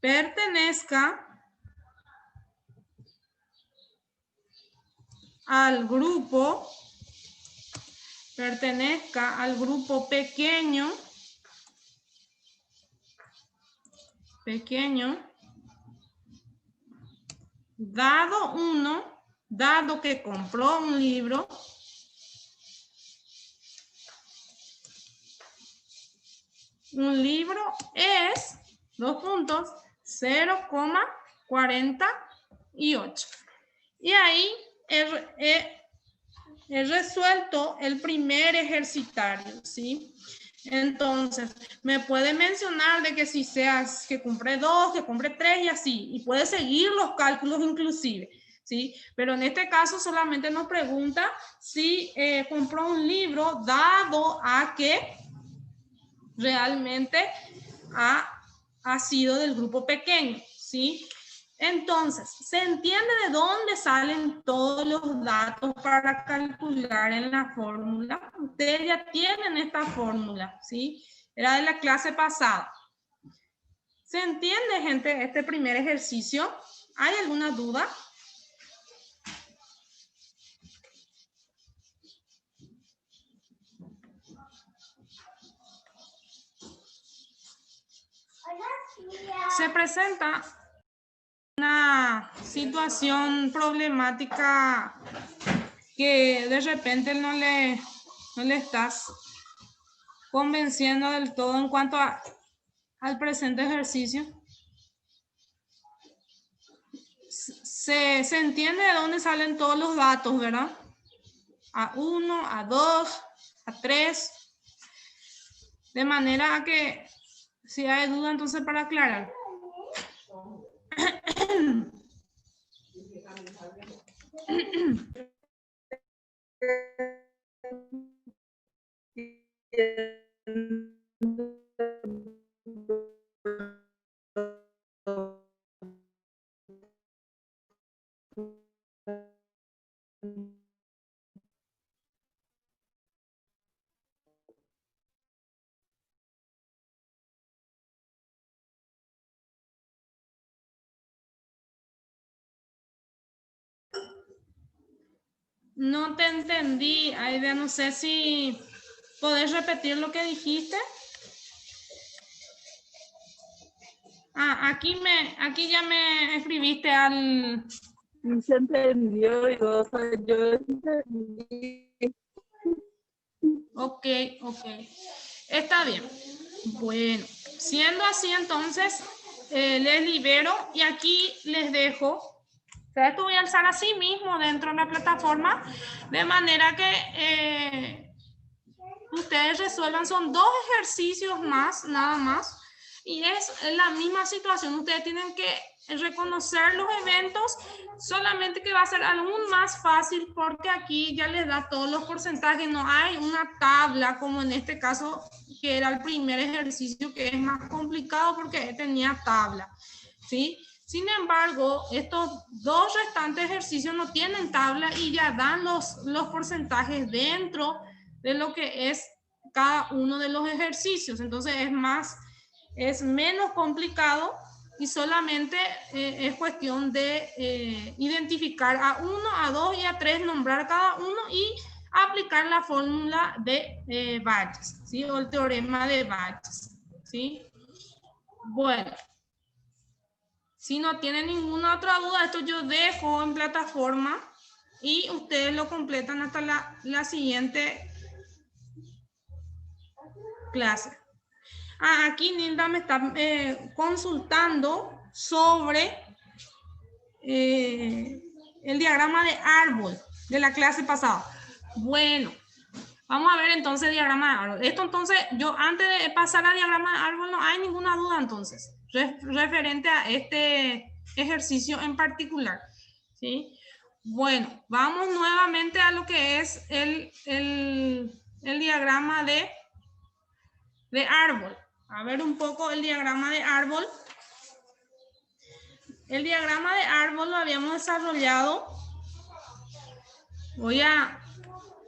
pertenezca al grupo pequeño dado que compró un libro es 0,48. Y ahí he resuelto el primer ejercitario, ¿sí? Entonces, me puede mencionar de que si seas que compré 2, que compré 3 y así, y puede seguir los cálculos inclusive, ¿sí? Pero en este caso solamente nos pregunta si compró un libro dado a que realmente ha sido del grupo pequeño, ¿sí? Entonces, ¿se entiende de dónde salen todos los datos para calcular en la fórmula? Ustedes ya tienen esta fórmula, ¿sí? Era de la clase pasada. ¿Se entiende, gente, este primer ejercicio? ¿Hay alguna duda? Se presenta una situación problemática que de repente no le estás convenciendo del todo en cuanto al presente ejercicio. Se entiende de dónde salen todos los datos, ¿verdad? A1, A2, A3. De manera que si hay duda, entonces para aclarar. No te entendí, Aida, no sé si podés repetir lo que dijiste. Aquí ya me escribiste al... Y se entendió, y o sea, yo entendí. Ok. Está bien. Bueno, siendo así entonces, les libero y aquí les dejo. Esto voy a alzar así mismo dentro de la plataforma, de manera que ustedes resuelvan. Son 2 ejercicios más, nada más. Y es la misma situación. Ustedes tienen que reconocer los eventos, solamente que va a ser aún más fácil porque aquí ya les da todos los porcentajes. No hay una tabla como en este caso, que era el primer ejercicio, que es más complicado porque tenía tabla, ¿sí? Sin embargo, estos 2 restantes ejercicios no tienen tabla y ya dan los porcentajes dentro de lo que es cada uno de los ejercicios. Entonces es menos complicado y solamente es cuestión de identificar a 1, a 2 y a 3, nombrar cada uno y aplicar la fórmula de Bayes, ¿sí? O el teorema de Bayes, ¿sí? Bueno. Si no tienen ninguna otra duda, esto yo dejo en plataforma y ustedes lo completan hasta la siguiente clase. Aquí Nilda me está consultando sobre el diagrama de árbol de la clase pasada. Bueno, vamos a ver entonces el diagrama de árbol. Esto entonces, yo antes de pasar al diagrama de árbol, no hay ninguna duda entonces, referente a este ejercicio en particular, ¿sí? Bueno, vamos nuevamente a lo que es el diagrama de árbol. A ver un poco el diagrama de árbol. El diagrama de árbol lo habíamos desarrollado.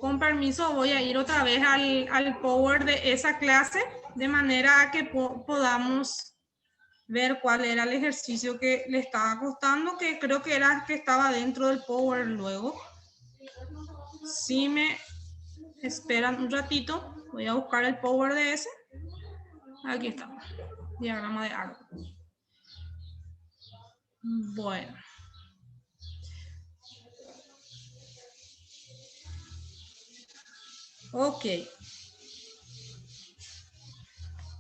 Con permiso, voy a ir otra vez al Power de esa clase, de manera que podamos ver cuál era el ejercicio que le estaba costando, que creo que era que estaba dentro del Power luego. Si me esperan un ratito, voy a buscar el Power de ese. Aquí está, diagrama de árbol. Bueno. Ok.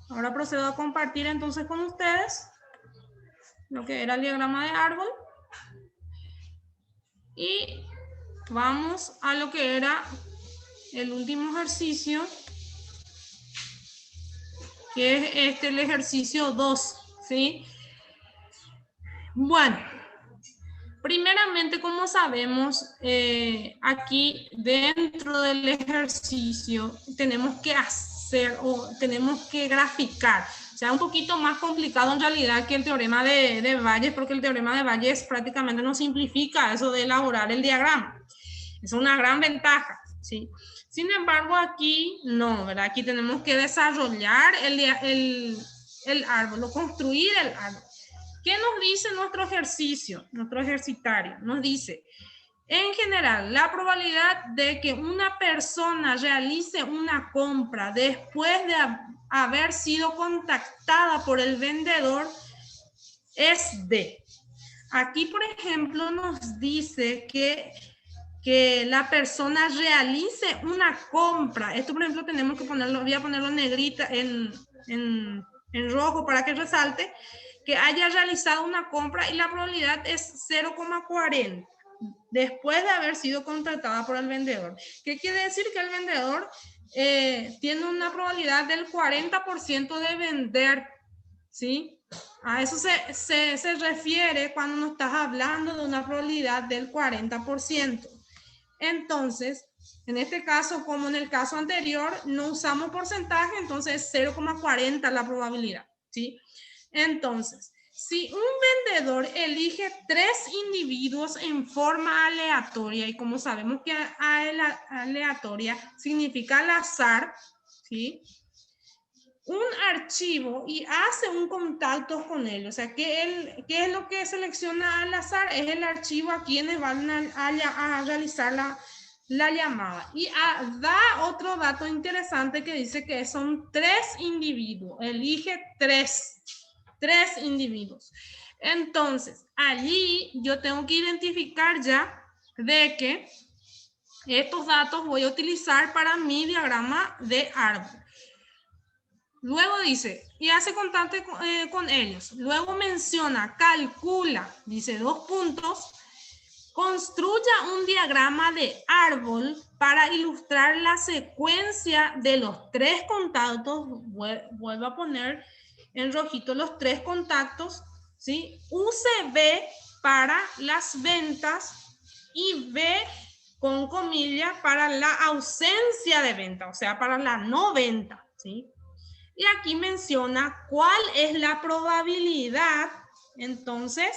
Ahora procedo a compartir entonces con ustedes lo que era el diagrama de árbol. Y vamos a lo que era el último ejercicio, que es el ejercicio 2, ¿sí? Bueno, primeramente, como sabemos, aquí dentro del ejercicio tenemos que hacer o tenemos que graficar. O sea, un poquito más complicado en realidad que el teorema de Bayes, porque el teorema de Bayes prácticamente nos simplifica eso de elaborar el diagrama. Es una gran ventaja, ¿sí? Sin embargo, aquí no, ¿verdad? Aquí tenemos que desarrollar el árbol, o construir el árbol. ¿Qué nos dice nuestro ejercicio, nuestro ejercitario? Nos dice, en general, la probabilidad de que una persona realice una compra después de haber sido contactada por el vendedor es de. Aquí, por ejemplo, nos dice que la persona realice una compra. Esto, por ejemplo, tenemos que ponerlo, voy a ponerlo en negrita, en rojo para que resalte, que haya realizado una compra y la probabilidad es 0,40 después de haber sido contratada por el vendedor. ¿Qué quiere decir? Que el vendedor tiene una probabilidad del 40% de vender, ¿sí? A eso se refiere cuando nos estás hablando de una probabilidad del 40%. Entonces, en este caso, como en el caso anterior, no usamos porcentaje, entonces es 0,40 la probabilidad, ¿sí? Entonces, si un vendedor elige 3 individuos en forma aleatoria, y como sabemos que aleatoria significa al azar, ¿sí? Un archivo y hace un contacto con él. O sea, ¿qué es lo que selecciona al azar? Es el archivo a quienes van a realizar la llamada. Y da otro dato interesante que dice que son 3 individuos. Elige 3 individuos. Entonces, allí yo tengo que identificar ya de que estos datos voy a utilizar para mi diagrama de árbol. Luego dice, y hace contacto con ellos. Luego menciona, calcula, dice 2 puntos, construya un diagrama de árbol para ilustrar la secuencia de los 3 contactos. Vuelvo a poner en rojito los 3 contactos, ¿sí? Use B para las ventas y B con comillas para la ausencia de venta, o sea, para la no venta, ¿sí? Y aquí menciona cuál es la probabilidad, entonces,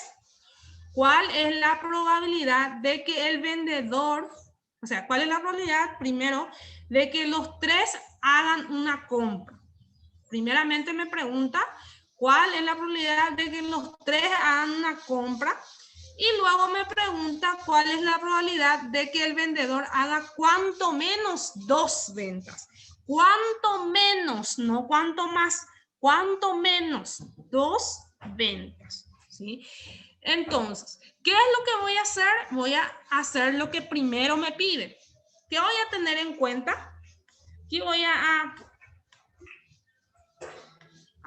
cuál es la probabilidad de que el vendedor, o sea, cuál es la probabilidad, primero, de que los 3 hagan una compra. Primeramente me pregunta cuál es la probabilidad de que los 3 hagan una compra. Y luego me pregunta cuál es la probabilidad de que el vendedor haga cuanto menos 2 ventas. Cuanto menos, no cuanto más, cuanto menos 2 ventas, ¿sí? Entonces, ¿qué es lo que voy a hacer? Voy a hacer lo que primero me pide. ¿Qué voy a tener en cuenta? Aquí voy a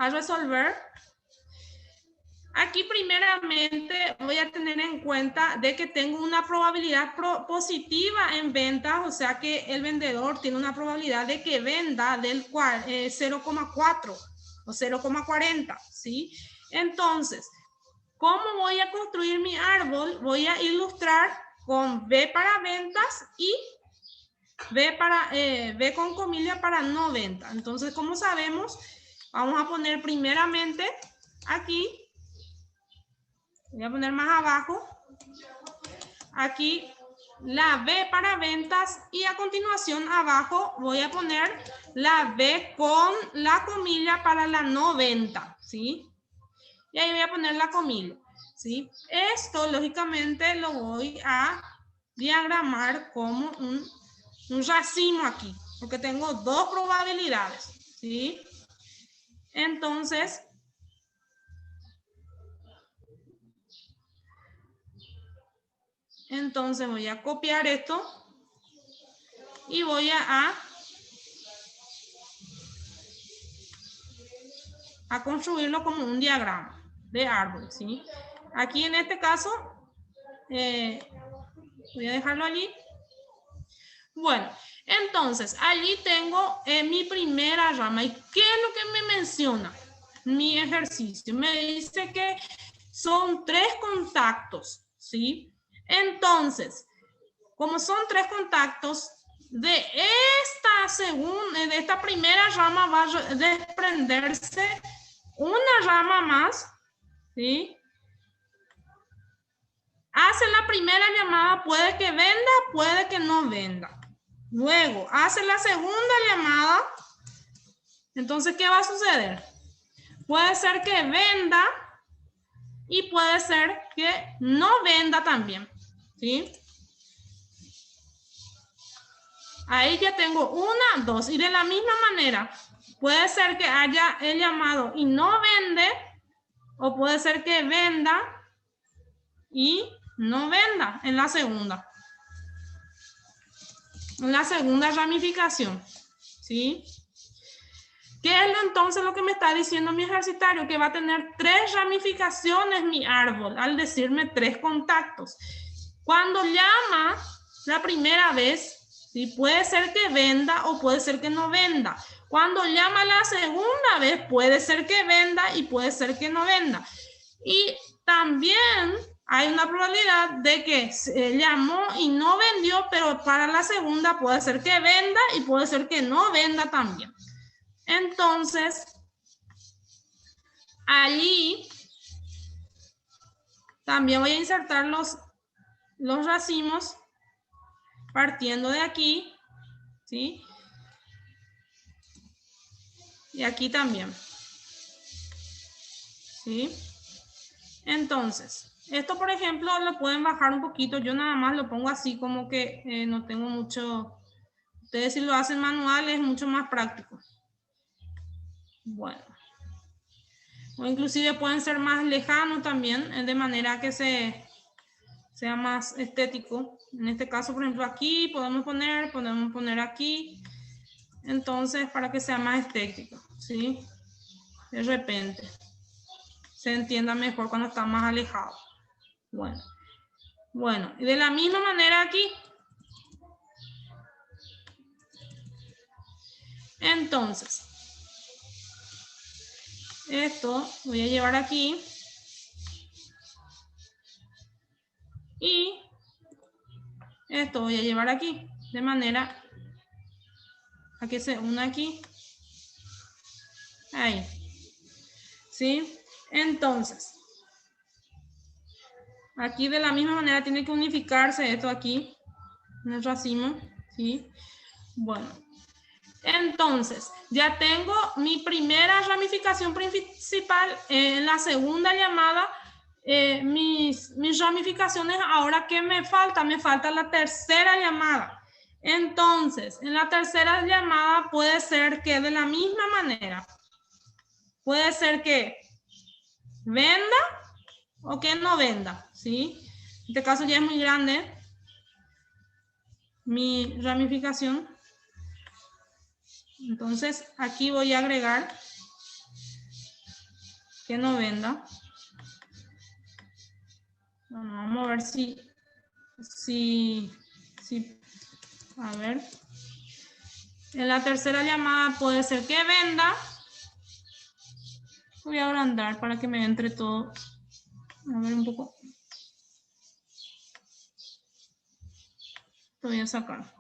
resolver. Aquí primeramente voy a tener en cuenta de que tengo una probabilidad positiva en ventas, o sea que el vendedor tiene una probabilidad de que venda del 0,4 o 0,40, ¿sí? Entonces, ¿cómo voy a construir mi árbol? Voy a ilustrar con B para ventas y B con comillas para no venta. Entonces, como sabemos, vamos a poner primeramente aquí. Voy a poner más abajo, aquí la B para ventas y a continuación abajo voy a poner la B con la comilla para la no venta, ¿sí? Y ahí voy a poner la comilla, ¿sí? Esto lógicamente lo voy a diagramar como un racimo aquí, porque tengo 2 probabilidades, ¿sí? Entonces, voy a copiar esto y voy a construirlo como un diagrama de árbol, ¿sí? Aquí en este caso, voy a dejarlo allí. Bueno, entonces, allí tengo mi primera rama. ¿Y qué es lo que me menciona? Mi ejercicio. Me dice que son 3 contactos, ¿sí? Entonces, como son 3 contactos, de esta primera rama va a desprenderse una rama más, ¿sí? Hace la primera llamada, puede que venda, puede que no venda. Luego, hace la segunda llamada, entonces, ¿qué va a suceder? Puede ser que venda y puede ser que no venda también, ¿sí? Ahí ya tengo 1, 2. Y de la misma manera, puede ser que haya el llamado y no vende, o puede ser que venda y no venda en la segunda. En la segunda ramificación, ¿sí? ¿Qué es entonces lo que me está diciendo mi ejercitario? Que va a tener 3 ramificaciones mi árbol, al decirme 3 contactos. Cuando llama la primera vez, ¿sí? Puede ser que venda o puede ser que no venda. Cuando llama la segunda vez, puede ser que venda y puede ser que no venda. Y también hay una probabilidad de que llamó y no vendió, pero para la segunda puede ser que venda y puede ser que no venda también. Entonces, allí también voy a insertar los racimos partiendo de aquí, ¿sí? Y aquí también, ¿sí? Entonces, esto por ejemplo lo pueden bajar un poquito. Yo nada más lo pongo así como que no tengo mucho. Ustedes si lo hacen manual es mucho más práctico. Bueno. O inclusive pueden ser más lejanos también, de manera que sea más estético. En este caso, por ejemplo, aquí podemos poner aquí. Entonces, para que sea más estético, ¿sí? De repente. Se entienda mejor cuando está más alejado. Bueno, y de la misma manera aquí. Entonces, esto voy a llevar aquí. Y esto voy a llevar aquí. De manera a que se una aquí. Ahí. ¿Sí? Entonces, aquí de la misma manera tiene que unificarse esto aquí, en el racimo, ¿sí? Bueno, entonces, ya tengo mi primera ramificación principal. En la segunda llamada, mis ramificaciones, ahora ¿qué me falta? Me falta la tercera llamada. Entonces, en la tercera llamada puede ser que de la misma manera, puede ser que venda o que no venda, ¿sí? En este caso ya es muy grande mi ramificación. Entonces aquí voy a agregar que no venda. Bueno, vamos a ver si a ver. En la tercera llamada puede ser que venda. Voy a agrandar para que me entre todo. A ver un poco. Lo voy a sacar.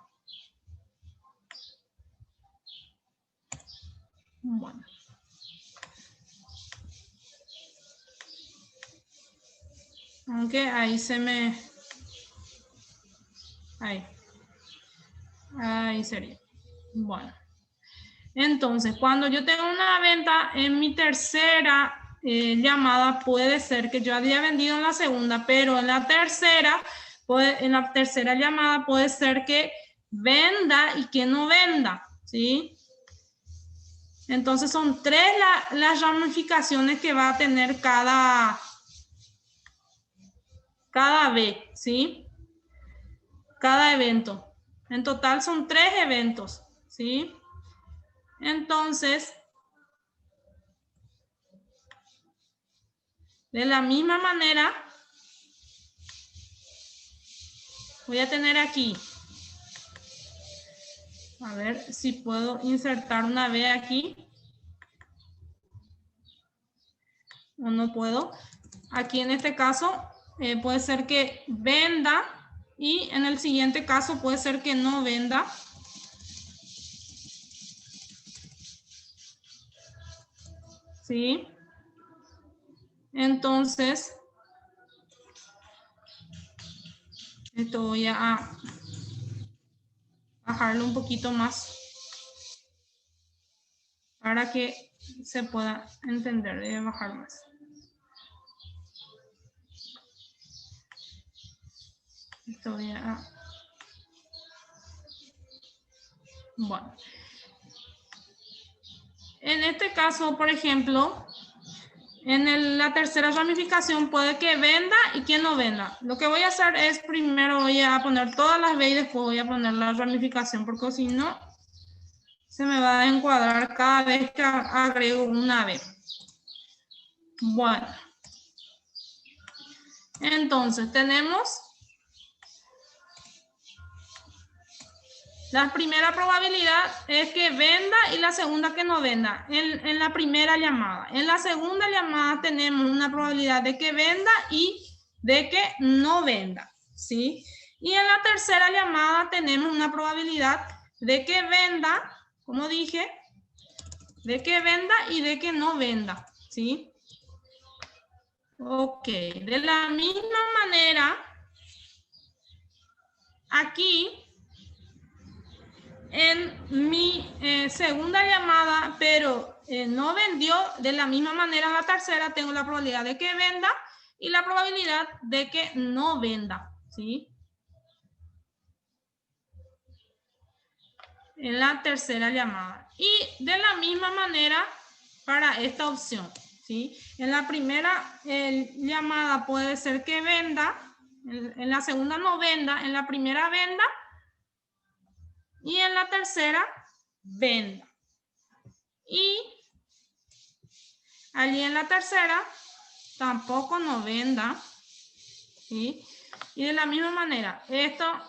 Bueno. Aunque ahí se me... Ahí sería. Bueno. Entonces, cuando yo tengo una venta en mi tercera llamada, puede ser que yo haya vendido en la segunda, pero en la tercera llamada puede ser que venda y que no venda, ¿sí? Entonces son tres las ramificaciones que va a tener cada vez, ¿sí? Cada evento. En total son 3 eventos, ¿sí? Entonces, de la misma manera, voy a tener aquí. A ver si puedo insertar una B aquí. O no puedo. Aquí en este caso puede ser que venda y en el siguiente caso puede ser que no venda. ¿Sí? Entonces, esto voy a bajarlo un poquito más para que se pueda entender. Voy a bajar más. Esto voy a... Bueno. En este caso, por ejemplo, en la tercera ramificación puede que venda y que no venda. Lo que voy a hacer es primero voy a poner todas las B y después voy a poner la ramificación, porque si no, se me va a encuadrar cada vez que agrego una B. Bueno. Entonces, tenemos La primera probabilidad es que venda y la segunda que no venda en la primera llamada. En la segunda llamada tenemos una probabilidad de que venda y de que no venda, ¿sí? Y en la tercera llamada tenemos una probabilidad de que venda, como dije, de que venda y de que no venda, ¿sí? Ok, de la misma manera, aquí en mi segunda llamada, pero no vendió, de la misma manera en la tercera tengo la probabilidad de que venda y la probabilidad de que no venda, ¿sí? En la tercera llamada. Y de la misma manera para esta opción, ¿sí? En la primera llamada puede ser que venda, en la segunda no venda, en la primera venda y en la tercera venda. Y allí en la tercera tampoco no venda, ¿sí? Y de la misma manera, esta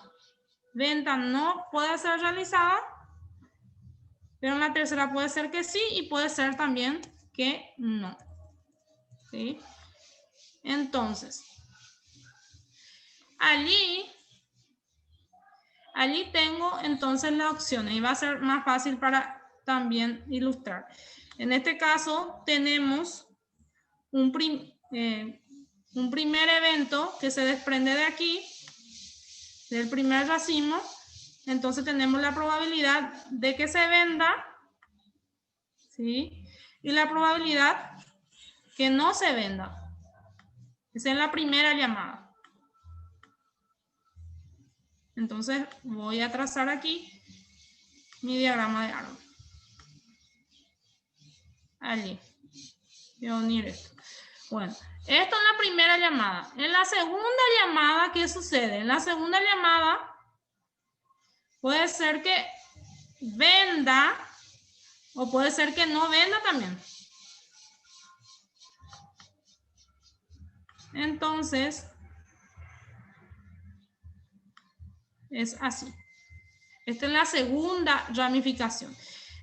venta no puede ser realizada, pero en la tercera puede ser que sí y puede ser también que no, ¿sí? Entonces, allí tengo entonces las opciones y va a ser más fácil para también ilustrar. En este caso tenemos un primer evento que se desprende de aquí, del primer racimo. Entonces tenemos la probabilidad de que se venda, ¿sí? Y la probabilidad que no se venda. Esa es la primera llamada. Entonces voy a trazar aquí mi diagrama de árbol. Allí. Voy a unir esto. Bueno, esto es la primera llamada. En la segunda llamada, ¿qué sucede? En la segunda llamada puede ser que venda o puede ser que no venda también. Entonces, es así. Esta es la segunda ramificación.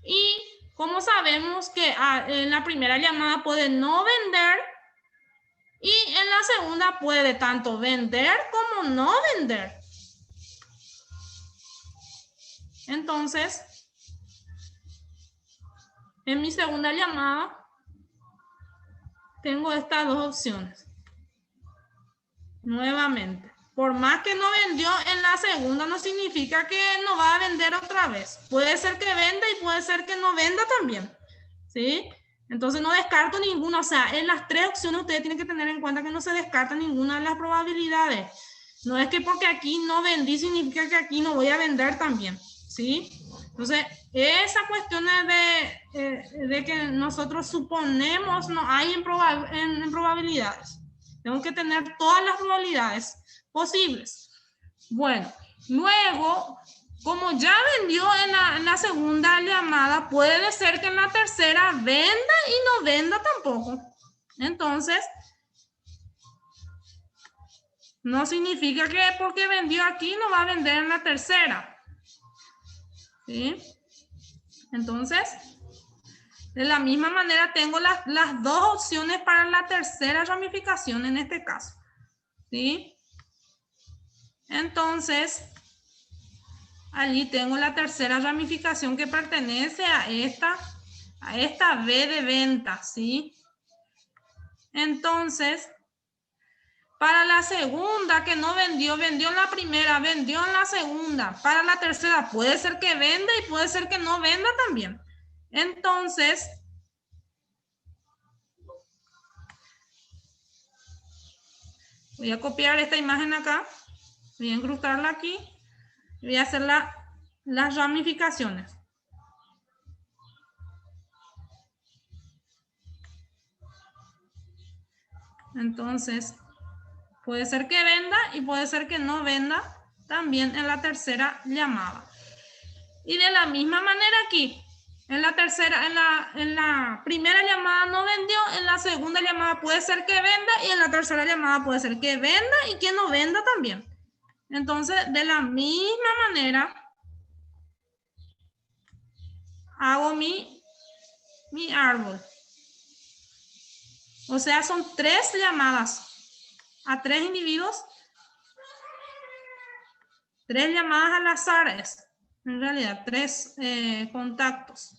Y como sabemos que en la primera llamada puede no vender y en la segunda puede tanto vender como no vender. Entonces, en mi segunda llamada tengo estas dos opciones. Nuevamente, por más que no vendió en la segunda, no significa que no va a vender otra vez. Puede ser que venda y puede ser que no venda también, ¿sí? Entonces no descarto ninguna. O sea, en las tres opciones ustedes tienen que tener en cuenta que no se descarta ninguna de las probabilidades. No es que porque aquí no vendí significa que aquí no voy a vender también, ¿sí? Entonces, esa cuestión de que nosotros suponemos no hay en probabilidades. Tengo que tener todas las probabilidades posibles. Bueno, luego, como ya vendió en la segunda llamada, puede ser que en la tercera venda y no venda tampoco. Entonces, no significa que porque vendió aquí no va a vender en la tercera. ¿Sí? Entonces, de la misma manera tengo las dos opciones para la tercera ramificación en este caso. ¿Sí? Entonces, allí tengo la tercera ramificación que pertenece a esta B de venta, ¿sí? Entonces, para la segunda que no vendió, vendió en la primera, vendió en la segunda. Para la tercera puede ser que venda y puede ser que no venda también. Entonces, voy a copiar esta imagen acá, voy a incrustarla aquí, voy a hacer las ramificaciones. Entonces, puede ser que venda y puede ser que no venda también en la tercera llamada. Y de la misma manera aquí, en la tercera, en la primera llamada no vendió, en la segunda llamada puede ser que venda y en la tercera llamada puede ser que venda y que no venda también. Entonces, de la misma manera, hago mi árbol. O sea, son 3 llamadas a 3 individuos. 3 llamadas al azar es, en realidad, 3 contactos.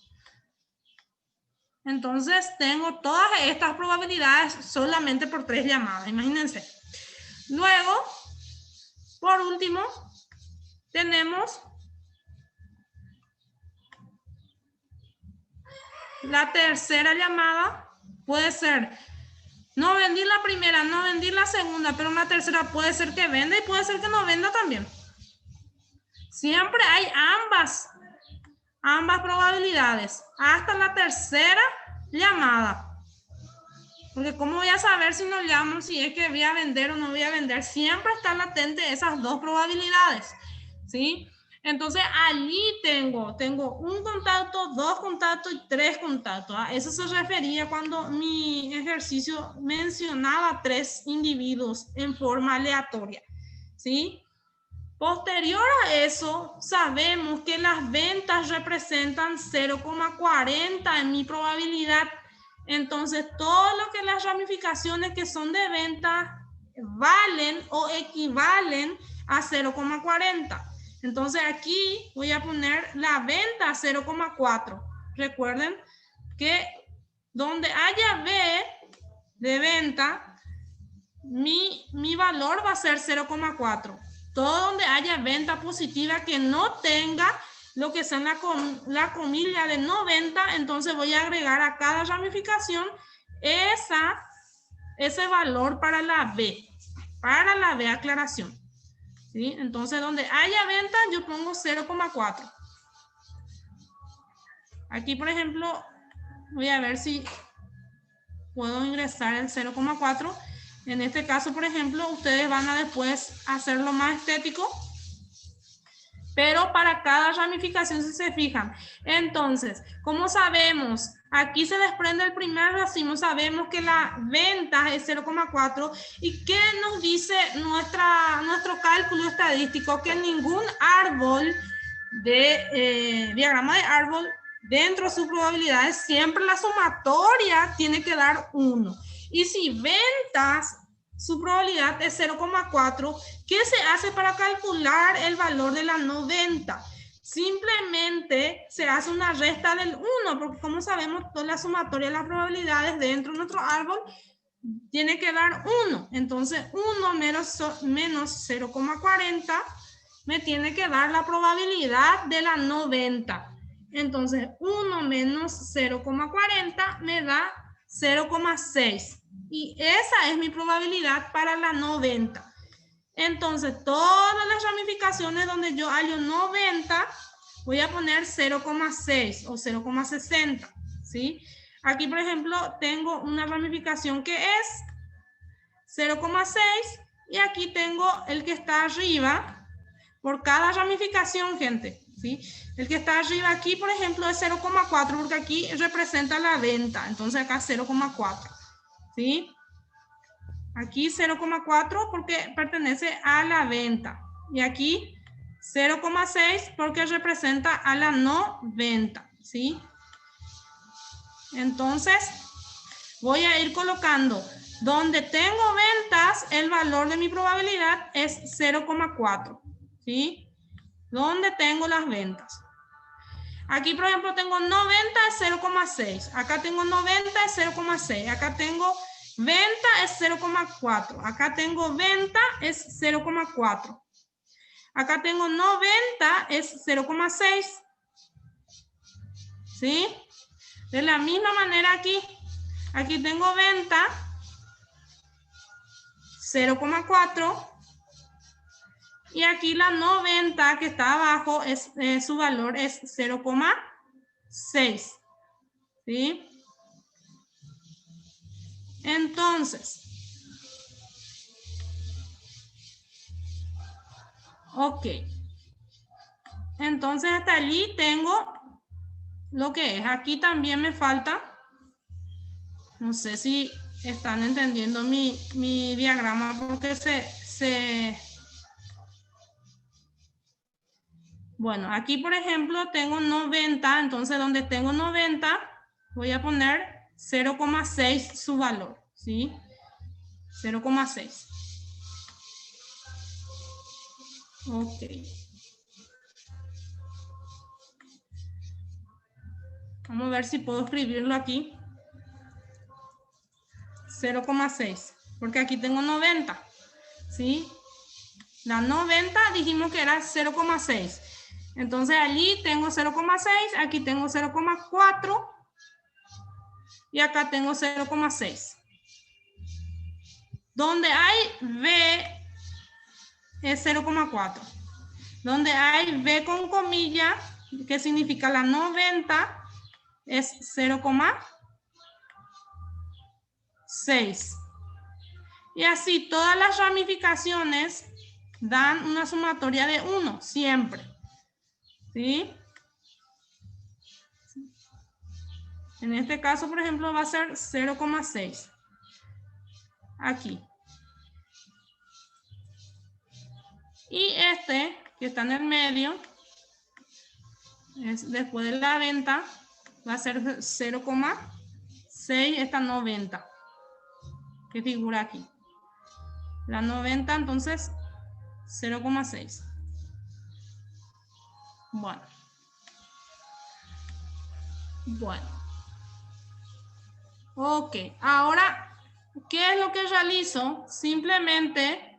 Entonces, tengo todas estas probabilidades solamente por 3 llamadas, imagínense. Luego, por último, tenemos la tercera llamada. Puede ser, no vendí la primera, no vendí la segunda, pero una tercera puede ser que venda y puede ser que no venda también. Siempre hay ambas probabilidades, hasta la tercera llamada. Porque ¿cómo voy a saber si no llamo, si es que voy a vender o no voy a vender? Siempre están latentes esas 2 probabilidades, ¿sí? Entonces allí tengo un contacto, 2 contactos y 3 contactos. A eso se refería cuando mi ejercicio mencionaba 3 individuos en forma aleatoria, ¿sí? Posterior a eso, sabemos que las ventas representan 0,40 en mi probabilidad. Entonces, todo lo que las ramificaciones que son de venta valen o equivalen a 0,40. Entonces, aquí voy a poner la venta a 0,4. Recuerden que donde haya B de venta, mi valor va a ser 0,4. Todo donde haya venta positiva que no tenga lo que son la comilla de no venta, entonces voy a agregar a cada ramificación ese valor para la B. Para la B, aclaración. ¿Sí? Entonces, donde haya venta, yo pongo 0,4. Aquí, por ejemplo, voy a ver si puedo ingresar el 0,4. En este caso, por ejemplo, ustedes van a después hacerlo más estético, pero para cada ramificación, si se fijan. Entonces, como sabemos, aquí se desprende el primer racimo, sabemos que la venta es 0,4. ¿Y qué nos dice nuestro cálculo estadístico? Que ningún árbol de diagrama de árbol, dentro de sus probabilidades, siempre la sumatoria tiene que dar 1. Y si ventas, su probabilidad es 0,4. ¿Qué se hace para calcular el valor de la no venta? Simplemente se hace una resta del 1, porque como sabemos, toda la sumatoria de las probabilidades dentro de nuestro árbol tiene que dar 1. Entonces, 1 menos 0,40 me tiene que dar la probabilidad de la no venta. Entonces, 1 menos 0,40 me da 0,6. Y esa es mi probabilidad para la no venta. Entonces, todas las ramificaciones donde yo hallo no venta, voy a poner 0,6 o 0,60, ¿sí? Aquí, por ejemplo, tengo una ramificación que es 0,6 y aquí tengo el que está arriba por cada ramificación, gente, ¿sí? El que está arriba aquí, por ejemplo, es 0,4 porque aquí representa la venta. Entonces, acá 0,4. ¿Sí? Aquí 0,4 porque pertenece a la venta. Y aquí 0,6 porque representa a la no venta. ¿Sí? Entonces, voy a ir colocando. Donde tengo ventas, el valor de mi probabilidad es 0,4. ¿Sí? Donde tengo las ventas. Aquí, por ejemplo, tengo 90 es 0,6. Acá tengo 90 es 0,6. Acá tengo venta es 0,4. Acá tengo venta es 0,4. Acá tengo 90 es 0,6. ¿Sí? De la misma manera aquí. Aquí tengo venta 0,4. Y aquí la no venta que está abajo, su valor es 0,6. ¿Sí? Entonces, ok. Entonces, hasta allí tengo lo que es. Aquí también me falta, no sé si están entendiendo mi diagrama porque Bueno, aquí por ejemplo tengo 90, entonces donde tengo 90 voy a poner 0,6 su valor, ¿sí? 0,6. Ok. Vamos a ver si puedo escribirlo aquí. 0,6, porque aquí tengo 90, ¿sí? La 90 dijimos que era 0,6. Entonces allí tengo 0,6, aquí tengo 0,4 y acá tengo 0,6. Donde hay B es 0,4. Donde hay B con comilla, que significa la 90, es 0,6. Y así todas las ramificaciones dan una sumatoria de 1, siempre. ¿Sí? En este caso, por ejemplo, va a ser 0,6. Aquí. Y este, que está en el medio, es después de la venta, va a ser 0,6 esta 90, que figura aquí. La 90, entonces, 0,6. Bueno. Ok, ahora, ¿qué es lo que realizo? Simplemente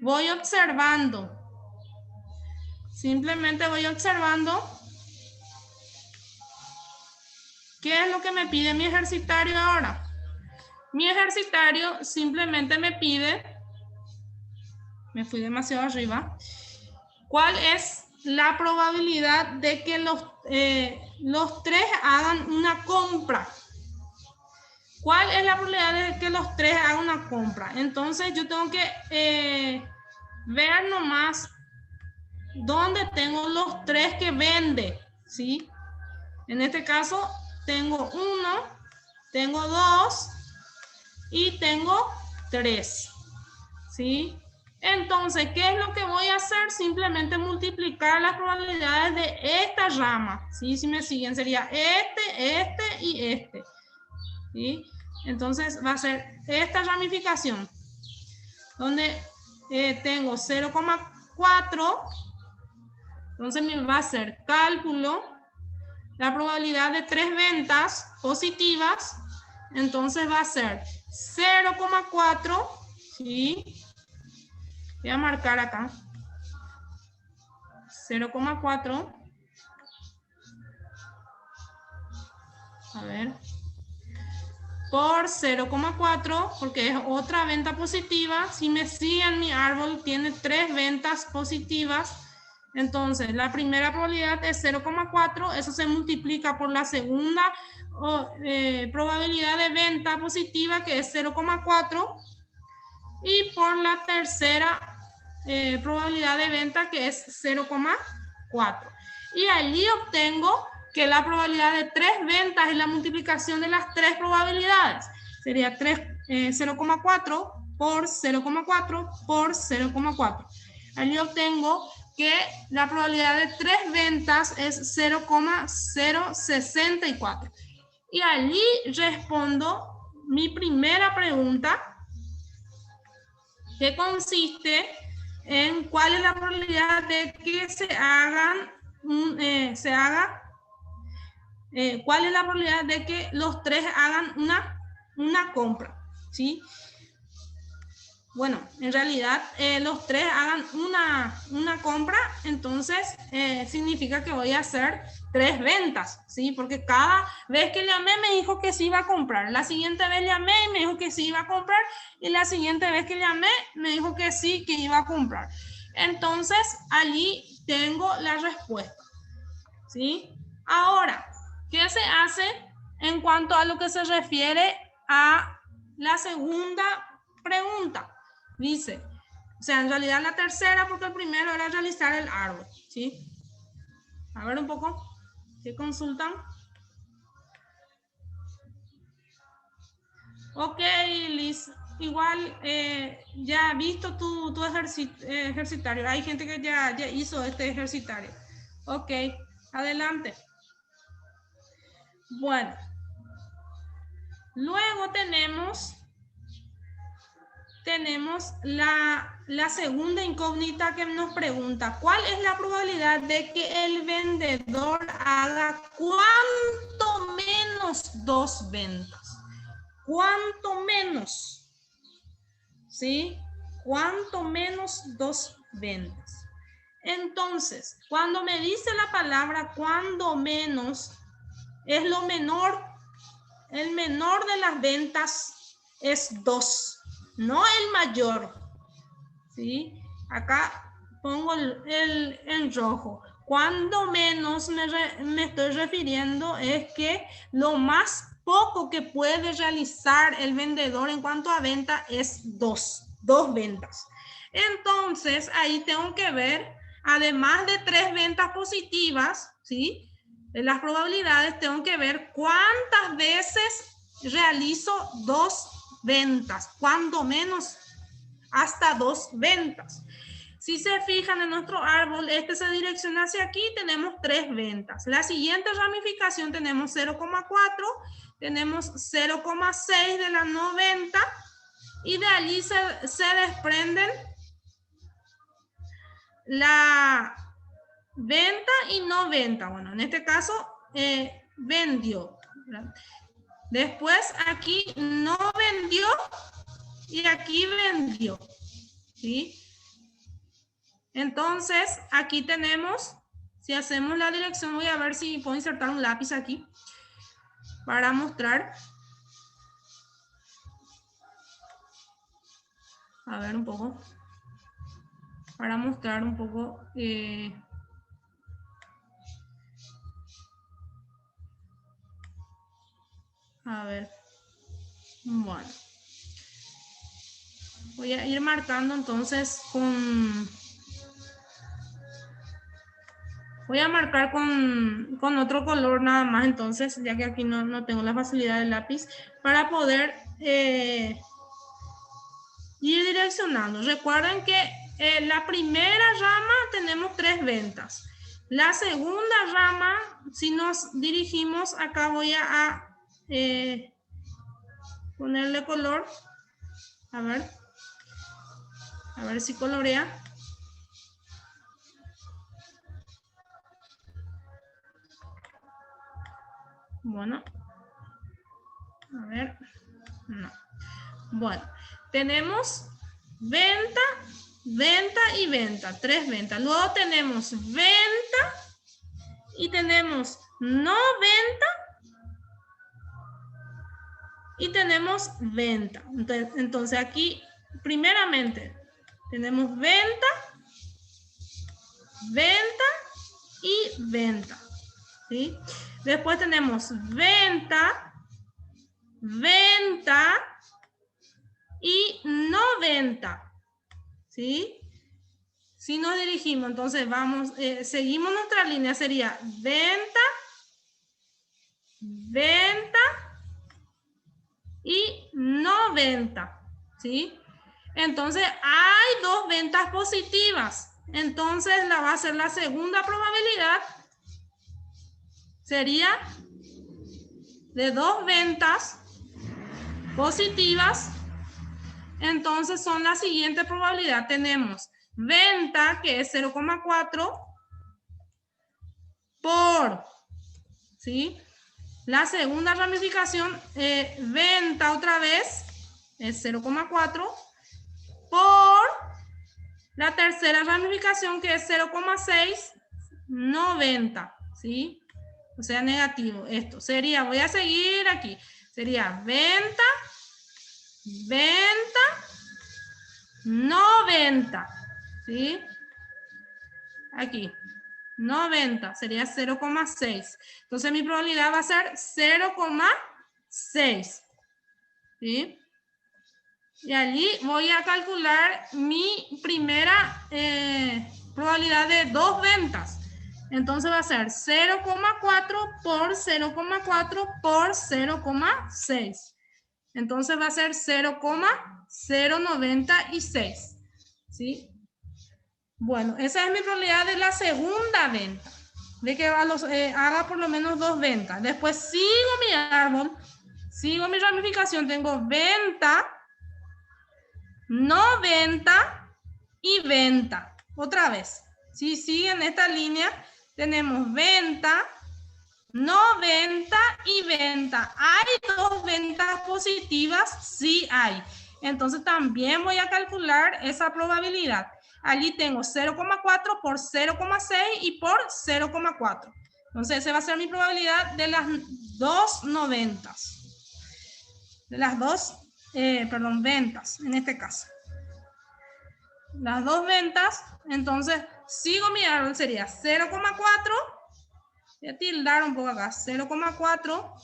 voy observando. ¿Qué es lo que me pide mi ejercitario ahora? Mi ejercitario simplemente me pide, me fui demasiado arriba, ¿cuál es la probabilidad de que los tres hagan una compra? ¿Cuál es la probabilidad de que los tres hagan una compra? Entonces yo tengo que ver nomás dónde tengo los tres que vende, ¿sí? En este caso tengo 1, tengo 2 y tengo 3, ¿sí? Entonces, ¿qué es lo que voy a hacer? Simplemente multiplicar las probabilidades de esta rama, ¿sí? Si me siguen, sería este y este, ¿sí? Entonces, va a ser esta ramificación, donde tengo 0,4, entonces me va a hacer cálculo, la probabilidad de 3 ventas positivas, entonces va a ser 0,4, ¿sí? Voy a marcar acá. 0,4. A ver. Por 0,4, porque es otra venta positiva. Si me siguen, mi árbol tiene 3 ventas positivas. Entonces, la primera probabilidad es 0,4. Eso se multiplica por la segunda probabilidad de venta positiva, que es 0,4. Y por la tercera probabilidad de venta, que es 0,4. Y allí obtengo que la probabilidad de 3 ventas es la multiplicación de las 3 probabilidades. Sería 0,4 por 0,4 por 0,4. Allí obtengo que la probabilidad de 3 ventas es 0,064. Y allí respondo mi primera pregunta, que consiste en cuál es la probabilidad de que cuál es la probabilidad de que los tres hagan una compra, ¿sí? Bueno, en realidad los tres hagan una compra, entonces significa que voy a hacer 3 ventas, ¿sí? Porque cada vez que llamé me dijo que sí iba a comprar. La siguiente vez llamé y me dijo que sí iba a comprar. Y la siguiente vez que llamé me dijo que sí, que iba a comprar. Entonces allí tengo la respuesta, ¿sí? Ahora, ¿qué se hace en cuanto a lo que se refiere a la segunda pregunta? Dice, o sea, en realidad la tercera, porque el primero era realizar el árbol, ¿sí? A ver un poco, ¿qué consultan? Ok, Liz, igual ya visto tu ejercitario, hay gente que ya hizo este ejercitario. Ok, adelante. Bueno, luego tenemos la segunda incógnita que nos pregunta, ¿cuál es la probabilidad de que el vendedor haga cuanto menos 2 ventas? ¿Cuánto menos? ¿Sí? ¿Cuánto menos 2 ventas? Entonces, cuando me dice la palabra cuando menos, es lo menor. El menor de las ventas es 2, no el mayor. ¿Sí? Acá pongo el rojo. Cuando menos me estoy refiriendo es que lo más poco que puede realizar el vendedor en cuanto a venta es 2 ventas. Entonces, ahí tengo que ver, además de 3 ventas positivas, ¿sí? De las probabilidades, tengo que ver cuántas veces realizo 2 ventas, cuando menos hasta 2 ventas. Si se fijan en nuestro árbol, este se direcciona hacia aquí, tenemos 3 ventas. La siguiente ramificación tenemos 0,4, tenemos 0,6 de la no venta, y de allí se desprenden la venta y no venta. Bueno, en este caso, vendió. Después aquí no vendió y aquí vendió. ¿Sí? Entonces, aquí tenemos, si hacemos la dirección, voy a ver si puedo insertar un lápiz aquí para mostrar. A ver un poco. Para mostrar un poco. A ver. Bueno. Voy a ir marcando entonces con... Voy a marcar con otro color nada más entonces, ya que aquí no tengo la facilidad del lápiz, para poder ir direccionando. Recuerden que la primera rama tenemos 3 ventas. La segunda rama, si nos dirigimos, acá voy a ponerle color. A ver si colorea. Bueno, a ver, no. Bueno, tenemos venta, venta y venta, 3 ventas. Luego tenemos venta y tenemos no venta y tenemos venta. Entonces aquí, primeramente, tenemos venta, venta y venta. ¿Sí? Después tenemos venta, venta y no venta. ¿Sí? Si nos dirigimos, entonces vamos, seguimos nuestra línea, sería venta, venta y no venta. ¿Sí? Entonces hay 2 ventas positivas. Entonces la va a ser la segunda probabilidad. Sería de 2 ventas positivas. Entonces son la siguiente probabilidad. Tenemos venta, que es 0,4 por, ¿sí? La segunda ramificación, venta otra vez, es 0,4 por la tercera ramificación, que es 0,6, no venta, ¿sí? O sea, negativo. Esto sería, voy a seguir aquí, sería venta, venta, no venta, ¿sí? Aquí, no venta, sería 0,6. Entonces mi probabilidad va a ser 0,6, ¿sí? Y allí voy a calcular mi primera probabilidad de 2 ventas. Entonces va a ser 0,4 por 0,4 por 0,6. Entonces va a ser 0,096. ¿Sí? Bueno, esa es mi probabilidad de la segunda venta. de que haga por lo menos 2 ventas. Después sigo mi árbol, sigo mi ramificación, tengo venta, no venta y venta. Otra vez, si siguen esta línea, tenemos venta, no venta y venta. ¿Hay 2 ventas positivas? Sí hay. Entonces también voy a calcular esa probabilidad. Allí tengo 0,4 por 0,6 y por 0,4. Entonces esa va a ser mi probabilidad de las 2 noventas. De las 2, ventas en este caso. Las 2 ventas, entonces sigo mi árbol, sería 0,4. Voy a tildar un poco acá, 0,4. No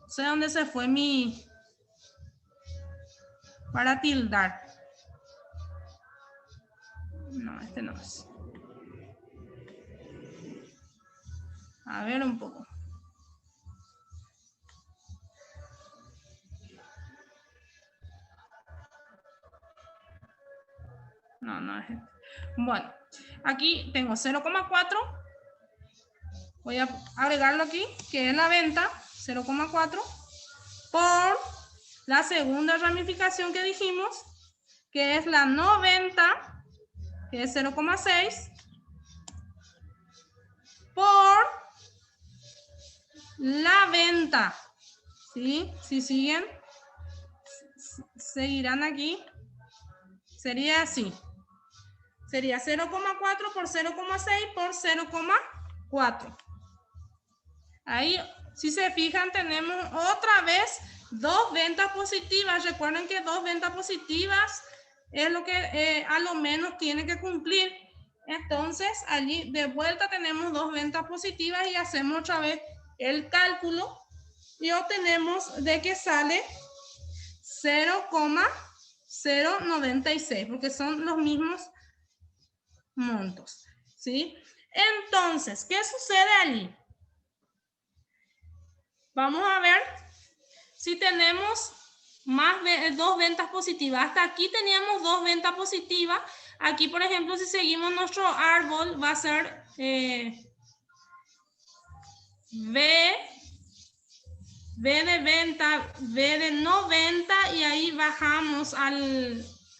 sé dónde se fue mi... para tildar. No, este no es. A ver un poco. No, no es este. Bueno, aquí tengo 0,4. Voy a agregarlo aquí, que es la venta, 0,4, por la segunda ramificación que dijimos, que es la no venta, que es 0,6, por la venta. ¿Sí? Si siguen, seguirán aquí. Sería así. Sería 0,4 por 0,6 por 0,4. Ahí, si se fijan, tenemos otra vez 2 ventas positivas. Recuerden que 2 ventas positivas es lo que a lo menos tiene que cumplir. Entonces, allí de vuelta tenemos 2 ventas positivas y hacemos otra vez el cálculo y obtenemos de que sale 0,096, porque son los mismos montos, ¿sí? Entonces, ¿qué sucede allí? Vamos a ver si tenemos más de 2 ventas positivas. Hasta aquí teníamos 2 ventas positivas. Aquí, por ejemplo, si seguimos nuestro árbol, va a ser B de venta, B de no venta, y ahí bajamos a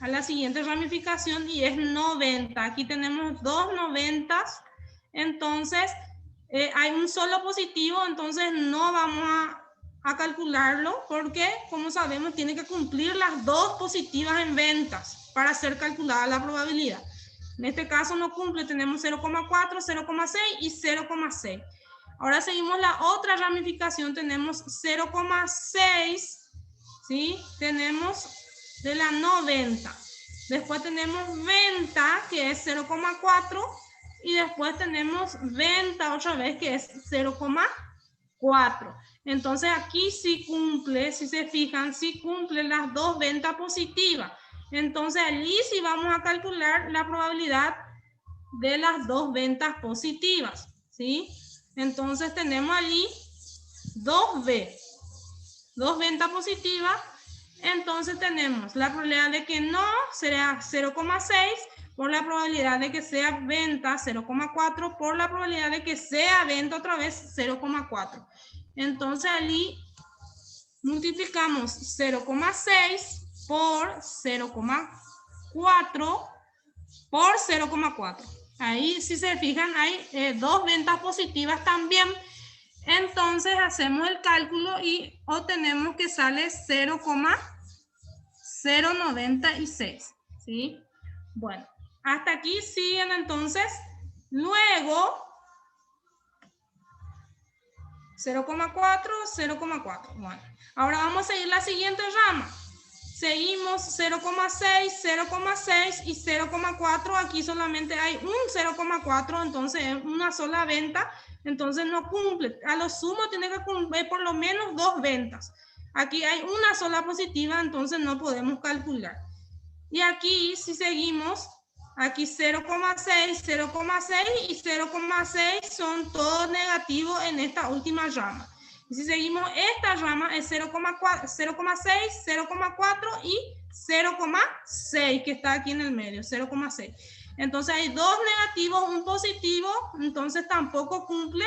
la siguiente ramificación y es 90. Aquí tenemos 2 noventas, entonces hay un solo positivo, entonces no vamos a calcularlo porque, como sabemos, tiene que cumplir las 2 positivas en ventas para ser calculada la probabilidad. En este caso no cumple, tenemos 0,4, 0,6 y 0,6. Ahora seguimos la otra ramificación, tenemos 0,6, ¿sí? Tenemos de la no venta. Después tenemos venta, que es 0,4, y después tenemos venta otra vez, que es 0,4. Entonces aquí sí cumple, si se fijan, sí cumple las 2 ventas positivas. Entonces allí sí vamos a calcular la probabilidad de las 2 ventas positivas, ¿sí? Entonces tenemos allí 2B, 2 ventas positivas. Entonces tenemos la probabilidad de que no será 0,6 por la probabilidad de que sea venta 0,4 por la probabilidad de que sea venta otra vez 0,4. Entonces allí multiplicamos 0,6 por 0,4 por 0,4. Ahí, si se fijan, hay 2 ventas positivas también. Entonces hacemos el cálculo y obtenemos que sale 0,096. ¿Sí? Bueno, hasta aquí siguen entonces. Luego, 0,4, 0,4. Bueno, ahora vamos a seguir la siguiente rama. Seguimos 0,6, 0,6 y 0,4. Aquí solamente hay un 0,4, entonces es una sola venta, entonces no cumple. A lo sumo tiene que cumplir por lo menos 2 ventas. Aquí hay una sola positiva, entonces no podemos calcular. Y aquí si seguimos, aquí 0,6, 0,6 y 0,6 son todos negativos en esta última rama. Y si seguimos, esta rama es 0,6, 0,4 y 0,6, que está aquí en el medio, 0,6. Entonces hay 2 negativos, un positivo, entonces tampoco cumple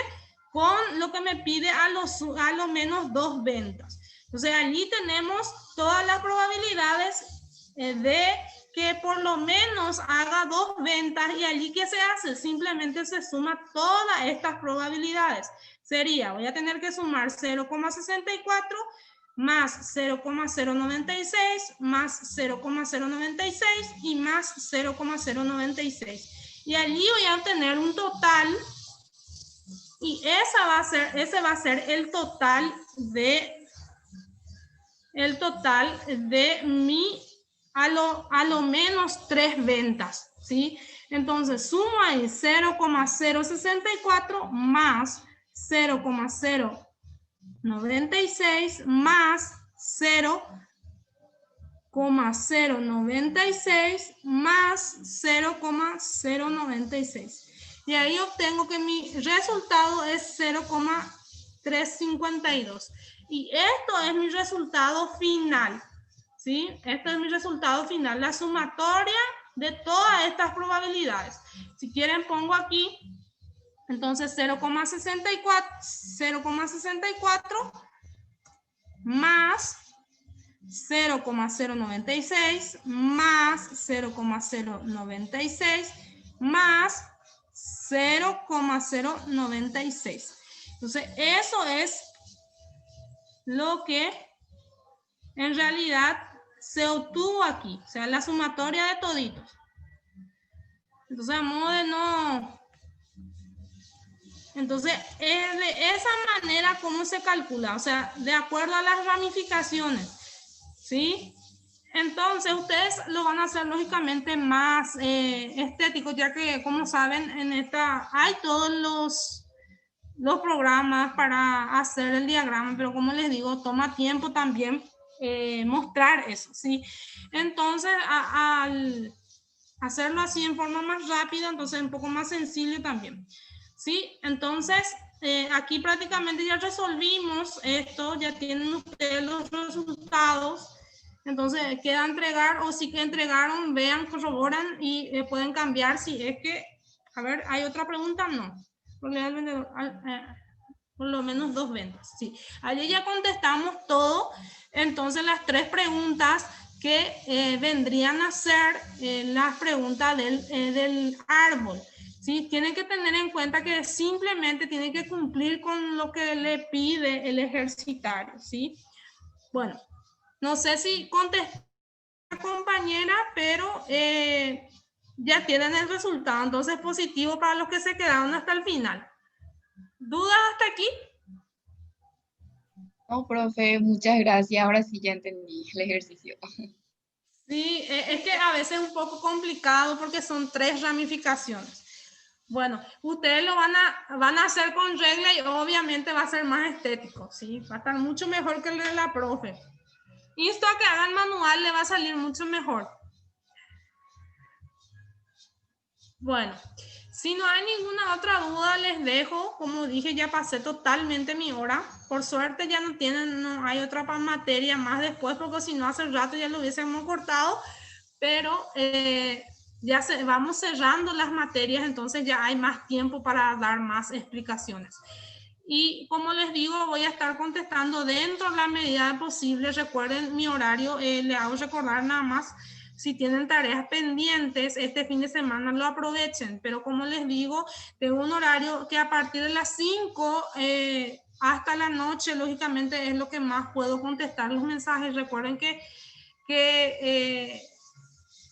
con lo que me pide a lo menos 2 ventas. Entonces allí tenemos todas las probabilidades de que por lo menos haga 2 ventas, y allí ¿qué se hace? Simplemente se suma todas estas probabilidades. Sería, voy a tener que sumar 0,64 más 0,096 más 0,096 y más 0,096. Y allí voy a obtener un total, y ese va a ser el total de mi a lo menos 3 ventas, ¿sí? Entonces sumo ahí 0,064 más 0,096 más 0,096 más 0,096. Y ahí obtengo que mi resultado es 0,352. Y esto es mi resultado final, ¿sí? Este es mi resultado final, la sumatoria de todas estas probabilidades. Si quieren pongo aquí, entonces 0,64 más 0,096 más 0,096 más 0,096. Entonces eso es lo que en realidad se obtuvo aquí, o sea, la sumatoria de toditos. Entonces, a modo de no... Entonces, es de esa manera como se calcula, o sea, de acuerdo a las ramificaciones, ¿sí? Entonces, ustedes lo van a hacer lógicamente más estético, ya que, como saben, en esta hay todos los programas para hacer el diagrama, pero como les digo, toma tiempo también mostrar eso, ¿sí? Entonces, al hacerlo así en forma más rápida, entonces un poco más sencillo también, ¿sí? Entonces, aquí prácticamente ya resolvimos esto, ya tienen ustedes los resultados. Entonces, queda entregar, o si que entregaron, vean, corroboran y pueden cambiar si es que, a ver, ¿hay otra pregunta? No. Al vendedor, por lo menos 2 ventas, sí. Allí ya contestamos todo, entonces las 3 preguntas que vendrían a ser las preguntas del árbol. ¿Sí? Tienen que tener en cuenta que simplemente tienen que cumplir con lo que le pide el ejercitario, ¿sí? Bueno, no sé si contesté a la compañera, pero ya tienen el resultado, entonces positivo para los que se quedaron hasta el final. ¿Dudas hasta aquí? No, profe, muchas gracias. Ahora sí ya entendí el ejercicio. Sí, es que a veces es un poco complicado porque son 3 ramificaciones. Bueno, ustedes lo van a hacer con regla y obviamente va a ser más estético, ¿sí? Va a estar mucho mejor que el de la profe. Insto a que hagan manual, le va a salir mucho mejor. Bueno, si no hay ninguna otra duda, les dejo. Como dije, ya pasé totalmente mi hora. Por suerte ya no hay otra materia más después, porque si no hace rato ya lo hubiésemos cortado. Pero ya vamos cerrando las materias, entonces ya hay más tiempo para dar más explicaciones. Y como les digo, voy a estar contestando dentro de la medida posible. Recuerden mi horario, le hago recordar nada más, si tienen tareas pendientes este fin de semana lo aprovechen, pero como les digo, tengo un horario que a partir de las 5 hasta la noche, lógicamente es lo que más puedo contestar los mensajes. Recuerden que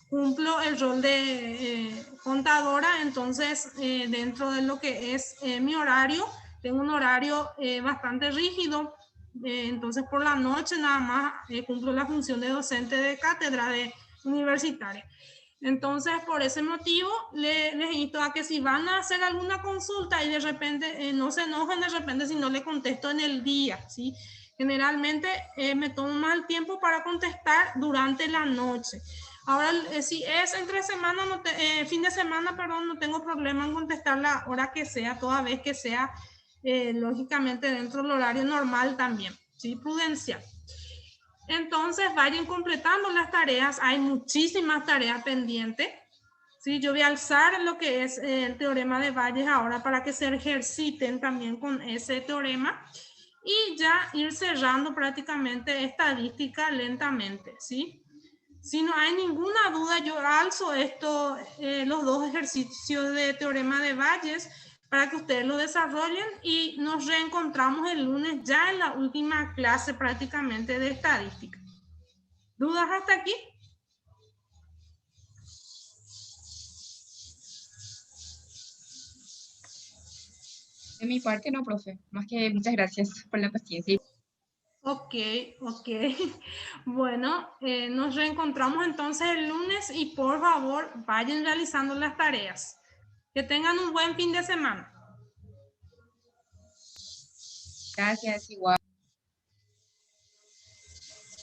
cumplo el rol de contadora, entonces dentro de lo que es mi horario, tengo un horario bastante rígido, entonces por la noche nada más cumplo la función de docente de cátedra universitaria. Entonces, por ese motivo, les invito a que si van a hacer alguna consulta y de repente no se enojen de repente si no le contesto en el día, ¿sí? Generalmente me tomo más el tiempo para contestar durante la noche. Ahora, si es entre semana, fin de semana, perdón, no tengo problema en contestar la hora que sea, toda vez que sea, lógicamente, dentro del horario normal también, ¿sí? Prudencial. Entonces, vayan completando las tareas. Hay muchísimas tareas pendientes. Sí, yo voy a alzar lo que es el teorema de Bayes ahora para que se ejerciten también con ese teorema y ya ir cerrando prácticamente estadística lentamente, ¿sí? Si no hay ninguna duda, yo alzo los dos ejercicios de teorema de Bayes para que ustedes lo desarrollen y nos reencontramos el lunes ya en la última clase prácticamente de estadística. ¿Dudas hasta aquí? De mi parte no, profe. Más que muchas gracias por la paciencia. Ok. Bueno, nos reencontramos entonces el lunes y por favor vayan realizando las tareas. Que tengan un buen fin de semana. Gracias, igual.